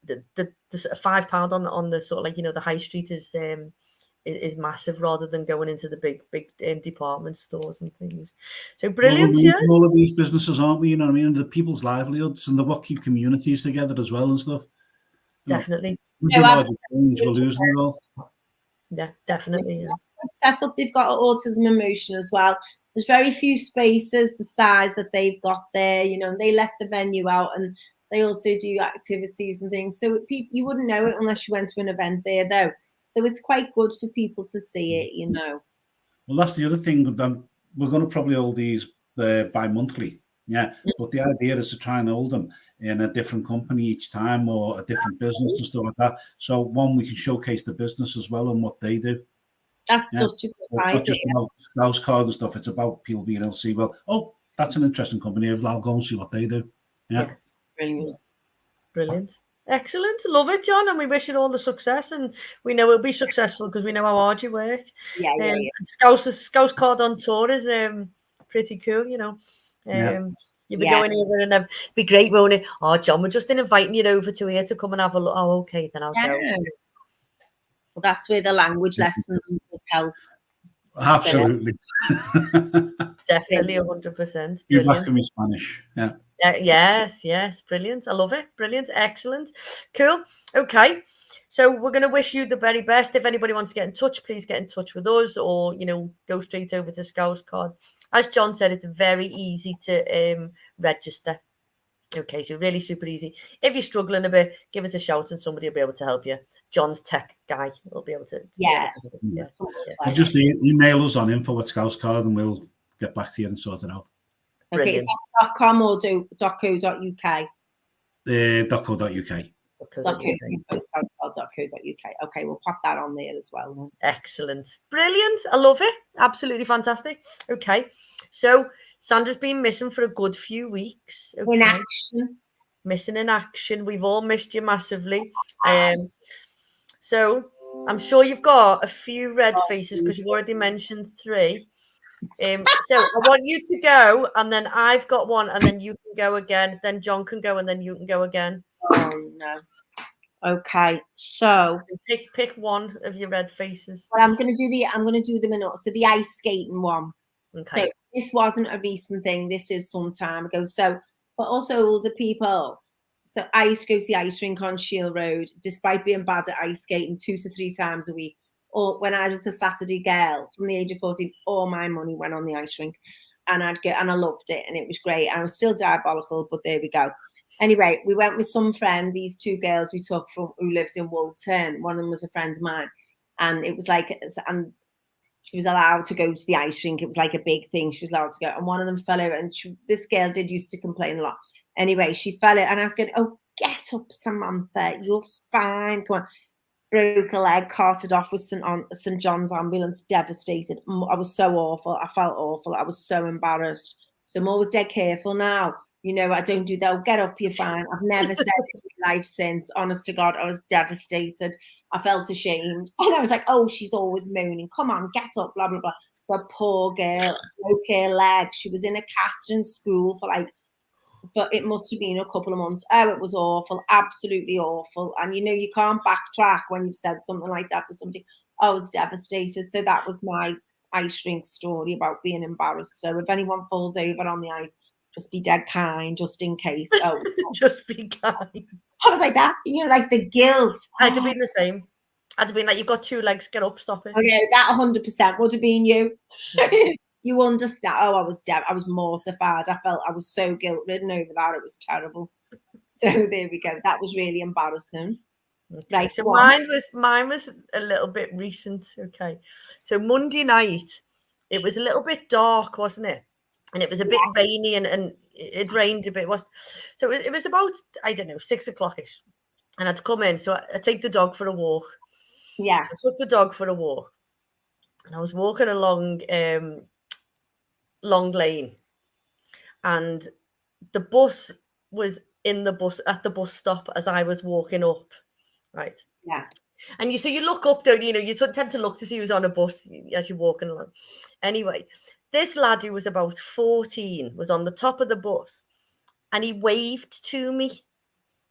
the £5 on the sort of like the high street is massive, rather than going into the big department stores and things. So brilliant. All of these businesses, aren't we? You know what I mean? The people's livelihoods and the what keep communities together as well and stuff. Definitely. We're losing it all. Yeah, definitely. Setup they've got Autism in Motion as well. There's very few spaces the size that they've got there. They let the venue out, and they also do activities and things. So you wouldn't know it unless you went to an event there, though. So it's quite good for people to see it, Well, that's the other thing. We're going to probably hold these bi-monthly. Yeah. But the idea is to try and hold them in a different company each time, or a different business and stuff like that. So we can showcase the business as well and what they do. That's such a good idea. Not just about Scouse Card and stuff. It's about people being able to see, well, oh, that's an interesting company. I'll go and see what they do. Yeah. Brilliant. Excellent. Love it, John. And we wish you all the success. And we know it'll be successful because we know how hard you work. Yeah. Scouse Card on tour is pretty cool, You'll be going over, and it'd be great, won't it? Oh, John, we're just inviting you over to here to come and have a look. Oh, okay, then I'll go. Well, that's where the language lessons would help. Absolutely. Definitely 100%. You're back in Spanish. Yeah. Yes. Brilliant. I love it. Brilliant. Excellent. Cool. Okay. So we're going to wish you the very best. If anybody wants to get in touch, please get in touch with us, or, go straight over to Scouse Card. As John said, it's very easy to register. Okay, so really super easy. If you're struggling a bit, give us a shout and somebody will be able to help you. John's tech guy will be able to. Yeah. Yeah. You just email us on info@Scouse Card and we'll get back to you and sort it out. Okay, Brilliant. is that .com or .co.uk? .co.uk. Okay, we'll pop that on there as well. Then. Excellent. Brilliant. I love it. Absolutely fantastic. Okay. So Sandra's been missing for a good few weeks. Okay. In action. Missing in action. We've all missed you massively. So I'm sure you've got a few red faces because you've already mentioned 3. So I want you to go, and then I've got one, and then you can go again. Then John can go, and then you can go again. Oh no. Okay, so pick one of your red faces. Well, I'm gonna do them in order. So the ice skating one. Okay. So this wasn't a recent thing. This is some time ago. So for us older people, so I used to go to the ice rink on Shield Road, despite being bad at ice skating 2 to 3 times a week. Or when I was a Saturday girl from the age of 14, all my money went on the ice rink, and I loved it, and it was great. I was still diabolical, but there we go. Anyway, we went with some friend. These 2 girls we took from who lived in Woolton. One of them was a friend of mine, and it was like, and she was allowed to go to the ice rink. It was like a big thing. She was allowed to go, and one of them fell over. And this girl used to complain a lot. Anyway, she fell out, and I was going, "Oh, get up, Samantha. You're fine. Come on." Broke a leg, carted off with St. John's ambulance, devastated. I was so awful. I felt awful. I was so embarrassed. So I'm always dead careful now. You know, I don't do that. Oh, get up, you're fine. I've never said it in my life since. Honest to God, I was devastated. I felt ashamed. And I was like, oh, she's always moaning. Come on, get up, blah, blah, blah. The poor girl broke her leg. She was in a cast in school for it must have been a couple of months. Oh, it was awful, absolutely awful. And you know, you can't backtrack when you've said something like that to somebody. I was devastated. So that was my ice rink story about being embarrassed. So if anyone falls over on the ice, just be dead kind, just in case. Oh, just be kind. I was like that, you know, like the guilt. I'd have been the same. I'd have been like, you've got 2 legs, get up, stop it. Okay, that 100% would have been you. You understand? Oh, I was mortified. I was so guilt-ridden over that. It was terrible. So there we go. That was really embarrassing. Okay. Right. So mine was a little bit recent. Okay. So Monday night, it was a little bit dark, wasn't it? And it was a bit rainy, and it rained a bit. So it was about, I don't know, 6 o'clock-ish. And I'd come in. So I take the dog for a walk. Yeah. So I took the dog for a walk. And I was walking along Long Lane, and the bus was at the bus stop as I was walking up, right? Yeah. And you look up, don't you? You sort of tend to look to see who's on a bus as you're walking along. Anyway, this lad who was about 14 was on the top of the bus, and he waved to me,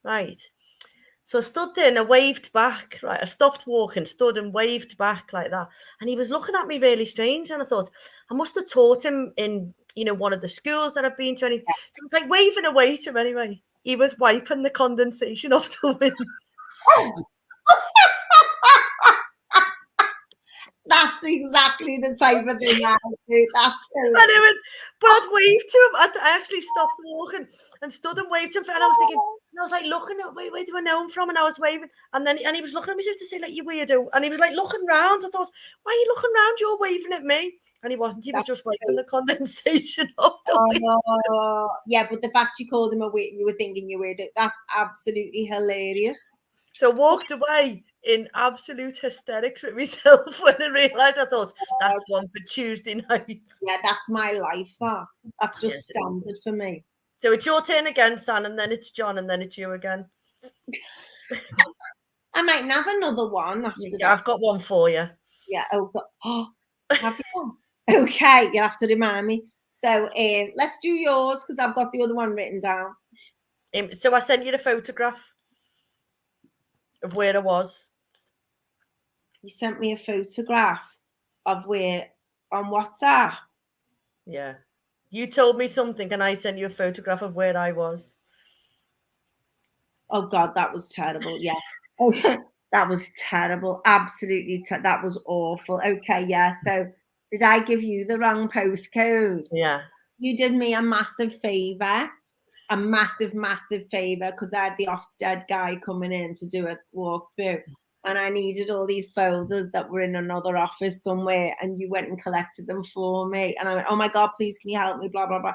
right? So I stood there and I waved back, right? I stopped walking, stood and waved back like that. And he was looking at me really strange. And I thought, I must have taught him in, one of the schools that I've been to. So I was like waving away to him anyway. He was wiping the condensation off the window. That's exactly the type of thing I do. But I'd waved to him. I actually stopped walking and stood and waved to him. And I was thinking, and I was like looking at where do I know him from? And I was waving, and he was looking at me to say, like, you weirdo. And he was like looking round. I thought, why are you looking round? You're waving at me. And he wasn't. He was just wiping the condensation off the window. Yeah, but the fact you called him a weirdo, you were thinking you weirdo. That's absolutely hilarious. So I walked away in absolute hysterics with myself when I realised. I thought, that's one for Tuesday night. Yeah, that's my life. That's just standard for me. So it's your turn again, San, and then it's John, and then it's you again. I might have another one after that. I've got one for you. Yeah. Oh, have you? Okay, you'll have to remind me. So let's do yours because I've got the other one written down. So I sent you the photograph of where I was. You sent me a photograph of where on WhatsApp. Yeah. You told me something and I sent you a photograph of where I was. Oh God, that was terrible. Yeah. Okay. That was terrible. Absolutely. That was awful. Okay. Yeah. So did I give you the wrong postcode? Yeah. You did me a massive favor. a massive, massive favour because I had the Ofsted guy coming in to do a walkthrough. And I needed all these folders that were in another office somewhere. And you went and collected them for me. And I went, oh my God, please, can you help me? Blah, blah, blah.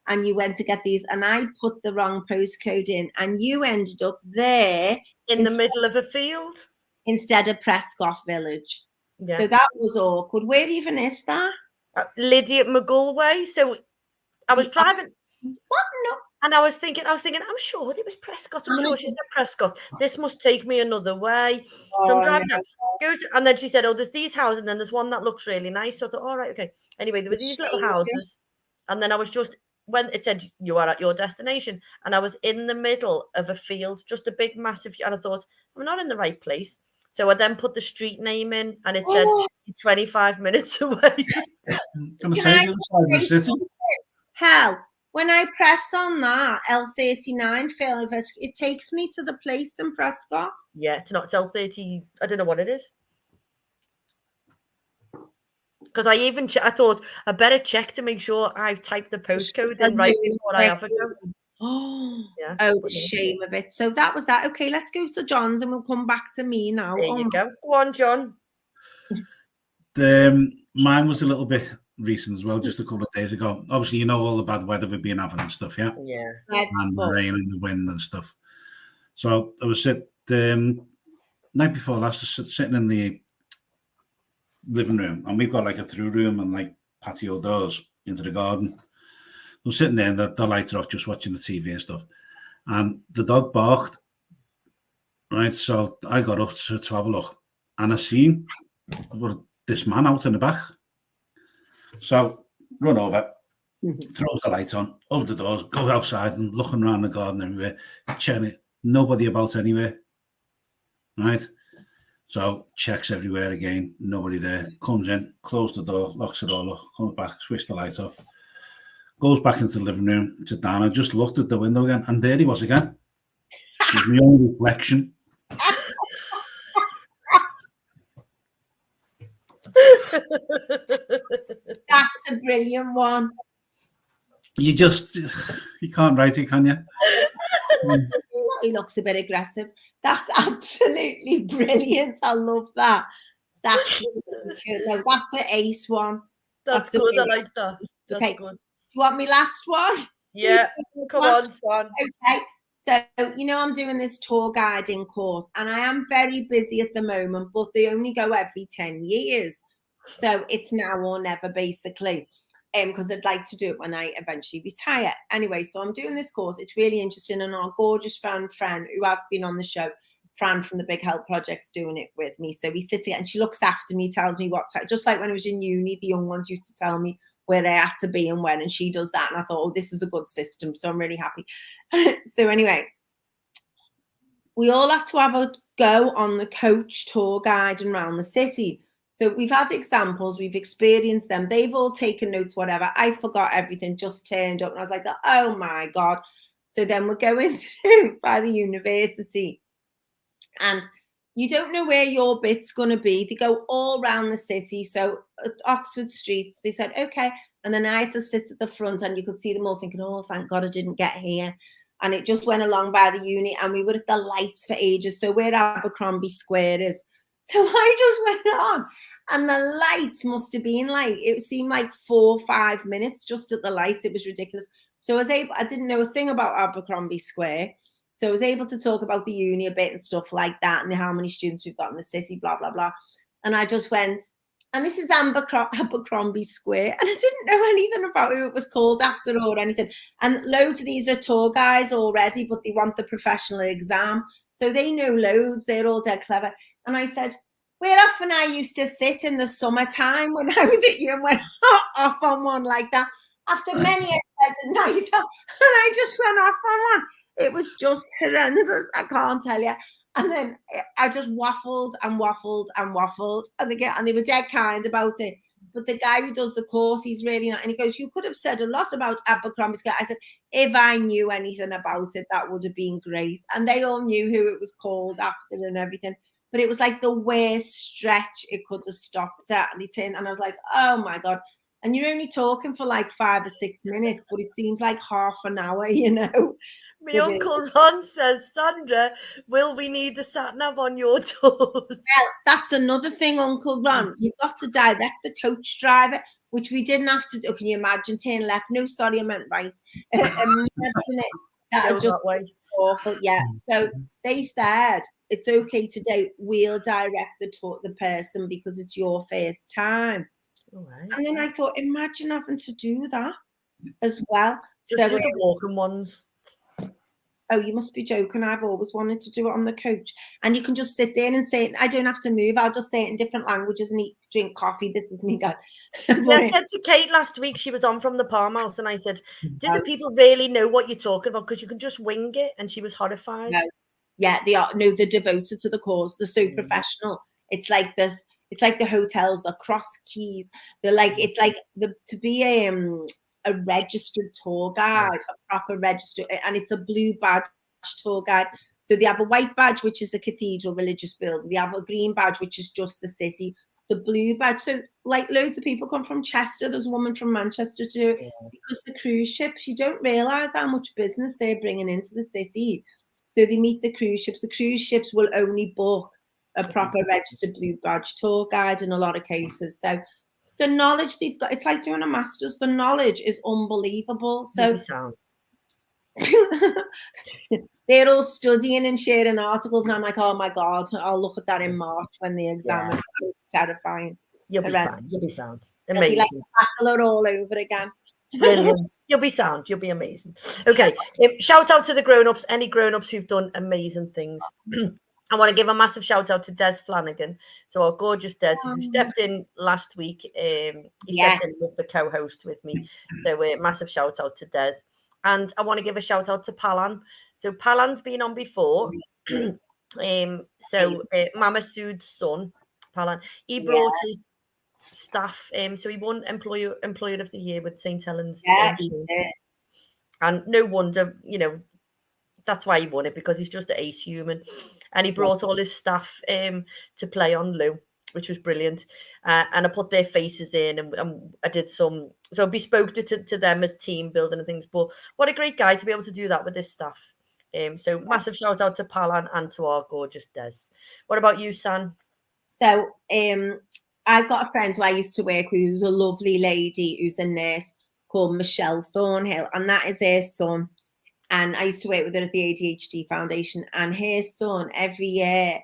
And you went to get these. And I put the wrong postcode in. And you ended up there. In the middle of a field? Instead of Prescott Village. Yeah. So that was awkward. Where even is that? Lydia McGull Way. So I was driving. What? No. And I was thinking, I'm sure it was Prescott. I'm sure she said Prescott. This must take me another way. So I'm driving down. And then she said, oh, there's these houses, and then there's one that looks really nice. So I thought, all right, okay. Anyway, there were these little houses. And then I was just, when it said you are at your destination, and I was in the middle of a field, just a big, massive, and I thought, I'm not in the right place. So I then put the street name in, and it said 25 minutes away. Can I say the other side of the city? Hell, when I press on that L39, Phil, it takes me to the place in Prescott. Yeah, it's not. It's L30. I don't know what it is. Because I thought I better check to make sure I've typed the postcode in right before I have it. Oh, yeah. Oh, the shame of it. So that was that. Okay, let's go to John's and we'll come back to me now. There you go. Go on, John. Mine was a little bit recent as well, just a couple of days ago. Obviously, you know all the bad weather we've been having and stuff, yeah? Yeah. And the rain and the wind and stuff. So I was night before last, I was sitting in the living room, and we've got like a through room and like patio doors into the garden. I'm sitting there and the lights are off, just watching the TV and stuff. And the dog barked, right? So I got up to have a look, and I seen this man out in the back. So run over, throws the lights on, over the doors, goes outside and looking around the garden everywhere, checking it. Nobody about anywhere, right? So checks everywhere again, nobody there. Comes in, closes the door, locks it all up, comes back, switches the lights off, goes back into the living room, sits down. I just looked at the window again, and there he was again. It was my own reflection. That's a brilliant one. You can't write it, can you? He looks a bit aggressive. That's absolutely brilliant. I love that. That's an ace one. That's good. I like that. That's okay. Good. Do you want me last one? Yeah. Come on, son. Okay. So, I'm doing this tour guiding course, and I am very busy at the moment, but they only go every 10 years. So it's now or never, basically, because I'd like to do it when I eventually retire. Anyway, so I'm doing this course. It's really interesting, and our gorgeous Fran, who has been on the show, Fran from the Big Help Project's doing it with me. So we sit here, and she looks after me, tells me what time, just like when I was in uni, the young ones used to tell me where I had to be and when, and she does that. And I thought, oh, this is a good system. So I'm really happy. So anyway, we all had to have a go on the coach tour guide and around the city. So we've had examples, we've experienced them. They've all taken notes, whatever. I forgot everything, just turned up. And I was like, oh my God. So then we're going through by the university. And you don't know where your bit's going to be. They go all around the city. So at Oxford Street, they said, okay. And then I had to sit at the front, and you could see them all thinking, oh, thank God I didn't get here. And it just went along by the uni, and we were at the lights for ages. So where Abercrombie Square is. So I just went on, and the lights must have been it seemed like 4 or 5 minutes just at the lights. It was ridiculous. So I didn't know a thing about Abercrombie Square. So I was able to talk about the uni a bit and stuff like that, and how many students we've got in the city, blah, blah, blah. And I just went, and this is Abercrombie Square. And I didn't know anything about who it was called after or anything. And loads of these are tour guys already, but they want the professional exam. So they know loads. They're all dead clever. And I said, where often I used to sit in the summertime when I was at you and went off on one like that after many a pleasant night. And I just went off on one. It was just horrendous. I can't tell you. And then I just waffled and waffled and waffled. And they were dead kind about it. But the guy who does the course, he's really not. And he goes, you could have said a lot about Abercrombie Square. I said, if I knew anything about it, that would have been great. And they all knew who it was called after and everything. But it was like the worst stretch it could have stopped at. And I was like, oh my God. and you're only talking for like 5 or 6 minutes, but it seems like half an hour, you know. My Uncle Ron says, Sandra, will we need the sat-nav on your tours? Well, that's another thing, Uncle Ron. You've got to direct the coach driver, which we didn't have to do. Can you imagine turn left? No, sorry, I meant right. Imagine it. That would just that way. be awful. Yeah. So they said it's okay today. We'll direct the person because it's your first time. All right. And then I thought, imagine having to do that as well. Just do the walking ones. Oh, you must be joking. I've always wanted to do it on the coach. And you can just sit there and say, I don't have to move. I'll just say it in different languages and drink coffee. This is me, guy. I said to Kate last week, she was on from the Palm House, and I said, do the people really know what you're talking about? Because you can just wing it. And she was horrified. No. Yeah, they are. No, they're devoted to the cause. They're so professional. It's like the hotels, the cross keys. They're like, it's like to be a registered tour guide, a proper registered, and it's a blue badge tour guide. So they have a white badge, which is a cathedral religious building. They have a green badge, which is just the city. The blue badge. So like loads of people come from Chester. There's a woman from Manchester to do it because the cruise ships, you don't realise how much business they're bringing into the city. So they meet the cruise ships. The cruise ships will only book a proper registered blue badge tour guide in a lot of cases. So the knowledge they've got, it's like doing a master's. The knowledge is unbelievable. So they're all studying and sharing articles, and I'm like, oh my God, I'll look at that in March when the exam is. It's terrifying. You'll be fine. You'll be sound. Amazing. It'll be like battle all over again. Brilliant. You'll be sound. You'll be amazing. Okay. Shout out to the grown-ups, any grown-ups who've done amazing things. I want to give a massive shout out to Des Flanagan. So our gorgeous Des, who stepped in last week. He stepped in as the co-host with me. So massive shout out to Des. And I want to give a shout out to Palan. So Palan's been on before. Mama Sood's son, Palan, he brought his staff. So he won Employer of the Year with St. Helens. And no wonder, you know, that's why he won it, because he's just an ace human. And he brought all his staff to play on Lou, which was brilliant. And I put their faces in, and I did some, so bespoke to them as team building and things. But what a great guy to be able to do that with his staff. So massive shout out to Palan and to our gorgeous Des. What about you, San? So I've got a friend who I used to work with, who's a lovely lady, who's a nurse, called Michelle Thornhill, and that is her son. And I used to work with her at the ADHD Foundation, and her son, every year,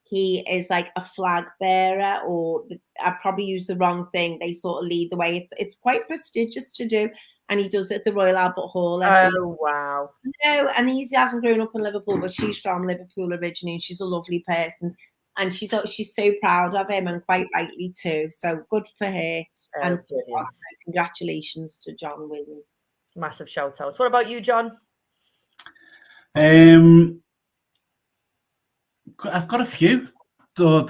he is like a flag bearer, or I probably used the wrong thing. They sort of lead the way. It's quite prestigious to do, and he does it at the Royal Albert Hall. Oh, wow. No, and he hasn't grown up in Liverpool, but she's from Liverpool originally, and she's a lovely person. And she's so proud of him, and quite rightly too. So good for her. And congratulations to John Williams. Massive shout out. What about you, John? I've got a few. So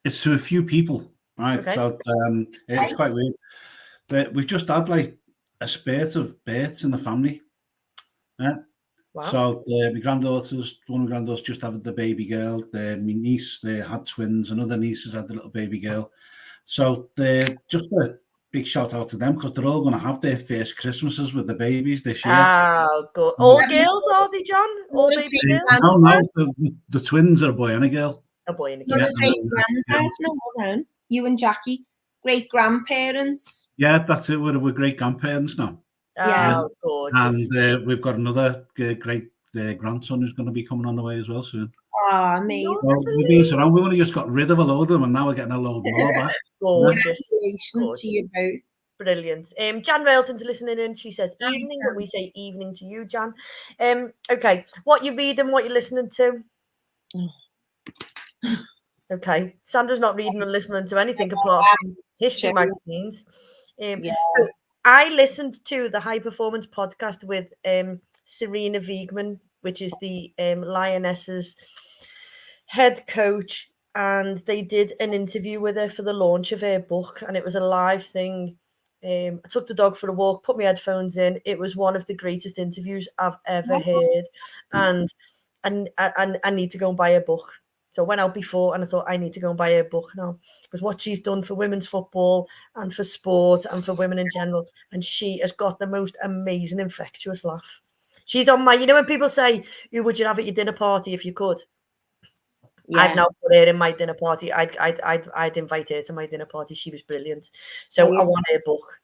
it's to a few people, right? Okay. So it's quite weird. We've just had like a spate of births in the family. Yeah. Wow. So my granddaughters, one of my granddaughters just had the baby girl. My niece, they had twins. Another niece has had the little baby girl. So just a big shout out to them, because they're all going to have their first Christmases with the babies this year. Oh, good. All girls, are they, John? All baby girls? No. The twins are a boy and a girl. A boy and a girl. Great-granddads, you and Jackie, great-grandparents. Yeah, that's it. We're great-grandparents now. Oh, gorgeous. And we've got another great grandson who's going to be coming on the way as well soon. Oh, amazing. So we've only just got rid of a load of them, and now we're getting a load more back. Gorgeous. Congratulations to you both. Brilliant. Jan Railton's listening in. She says evening, but we say evening to you, Jan. Okay, what you reading, what you listening to? Okay, Sandra's not reading and listening to anything apart from history magazines. So I listened to the High Performance podcast with Serena Wiegman, which is the Lionesses head coach, and they did an interview with her for the launch of her book, and it was a live thing. I took the dog for a walk, put my headphones in. It was one of the greatest interviews I've ever heard, and I need to go and buy a book. So I went out before and I thought I need to go and buy her book now, because what she's done for women's football and for sport and for women in general, and she has got the most amazing infectious laugh. She's on my, when people say, who would you have at your dinner party if you could? Yeah. I've now put her in my dinner party. I'd invite her to my dinner party. She was brilliant. So I want her book.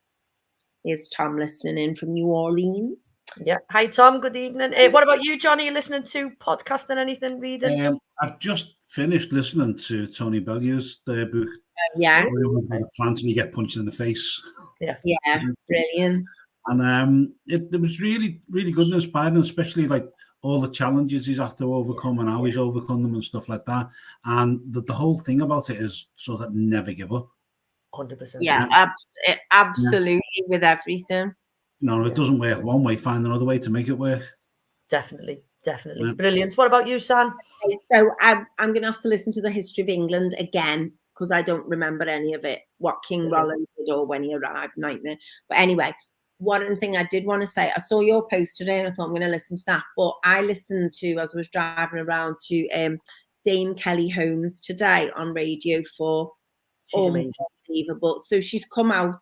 Here's Tom listening in from New Orleans. Yeah. Hi, Tom. Good evening. What about you, Johnny? Are you listening to podcasting, anything, reading? I've just finished listening to Tony Bellew's book. Yeah. The plants and you get punched in the face. Yeah. Brilliant. And it was really, really good and inspiring, especially like all the challenges he's had to overcome and how he's overcome them and stuff like that. And the whole thing about it is so that never give up. 100%. Yeah, absolutely, with everything. It doesn't work one way, find another way to make it work. Definitely. Brilliant. What about you, San? Okay, so I'm going to have to listen to the History of England again, because I don't remember any of it, what King Roland did or when he arrived, nightmare. But anyway, one thing I did want to say, I saw your post today and I thought I'm going to listen to that. But I listened to, as I was driving around, to Dame Kelly Holmes today on Radio 4. She's amazing. Unbelievable. So she's come out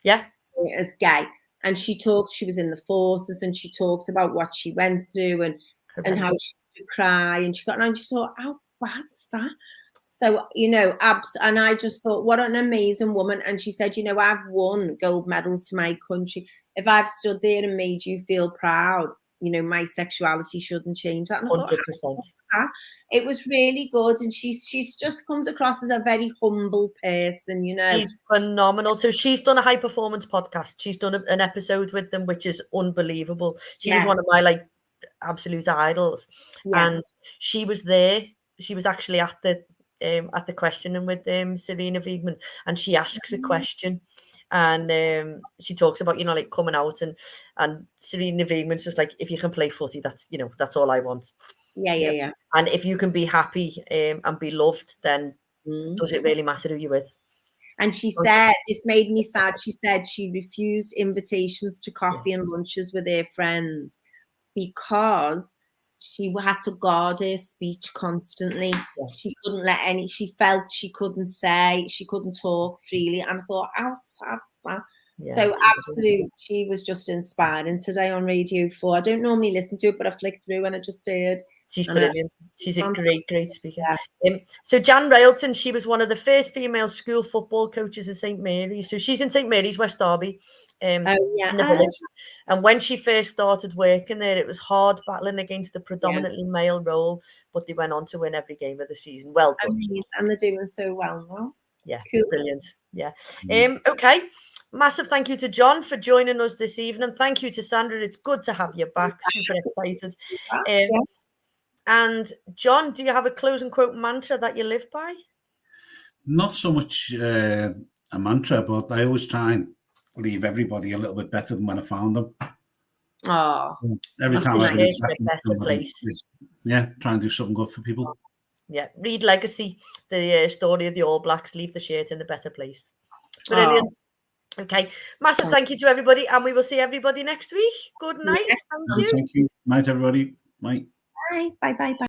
as gay, and she was in the forces, and she talks about what she went through and how she used to cry, and I just thought, how bad's that? So, and I just thought, what an amazing woman. And she said, I've won gold medals for my country. If I've stood there and made you feel proud, my sexuality shouldn't change that. And 100%. It was really good. And she's just comes across as a very humble person, She's phenomenal. So she's done a high performance podcast. She's done an episode with them, which is unbelievable. She was one of my absolute idols. Yeah. And she was there. She was actually at the questioning with Serena Wiegman, and she asks a question, and she talks about coming out, and Serena Wiegman's just like, if you can play footy, that's that's all I want. Yeah. And if you can be happy and be loved, then does it really matter who you're with? And she said, this made me sad. She said she refused invitations to coffee and lunches with her friends because she had to guard her speech constantly. She couldn't she felt she couldn't talk freely. And I thought, how sad is that? So absolutely, she was just inspiring today on Radio 4. I don't normally listen to it, but I flicked through and I just heard. She's brilliant. She's a great speaker. Yeah. So Jan Railton, she was one of the first female school football coaches at St. Mary's. So she's in St. Mary's, West Derby, in the village. And when she first started working there, it was hard battling against the predominantly male role, but they went on to win every game of the season. Well done. And they're doing so well now. Yeah, cool. Brilliant. Yeah. Okay. Massive thank you to John for joining us this evening. Thank you to Sandra. It's good to have you back. Super excited. And John, do you have a closing quote mantra that you live by? Not so much a mantra, but I always try and leave everybody a little bit better than when I found them. Oh, every time I leave a better place. Try and do something good for people. Yeah, read Legacy, the story of the All Blacks. Leave the shirt in the better place. Brilliant. Okay, massive thank you to everybody, and we will see everybody next week. Good night. Thank you. Thank you. Night, everybody. Bye. Bye.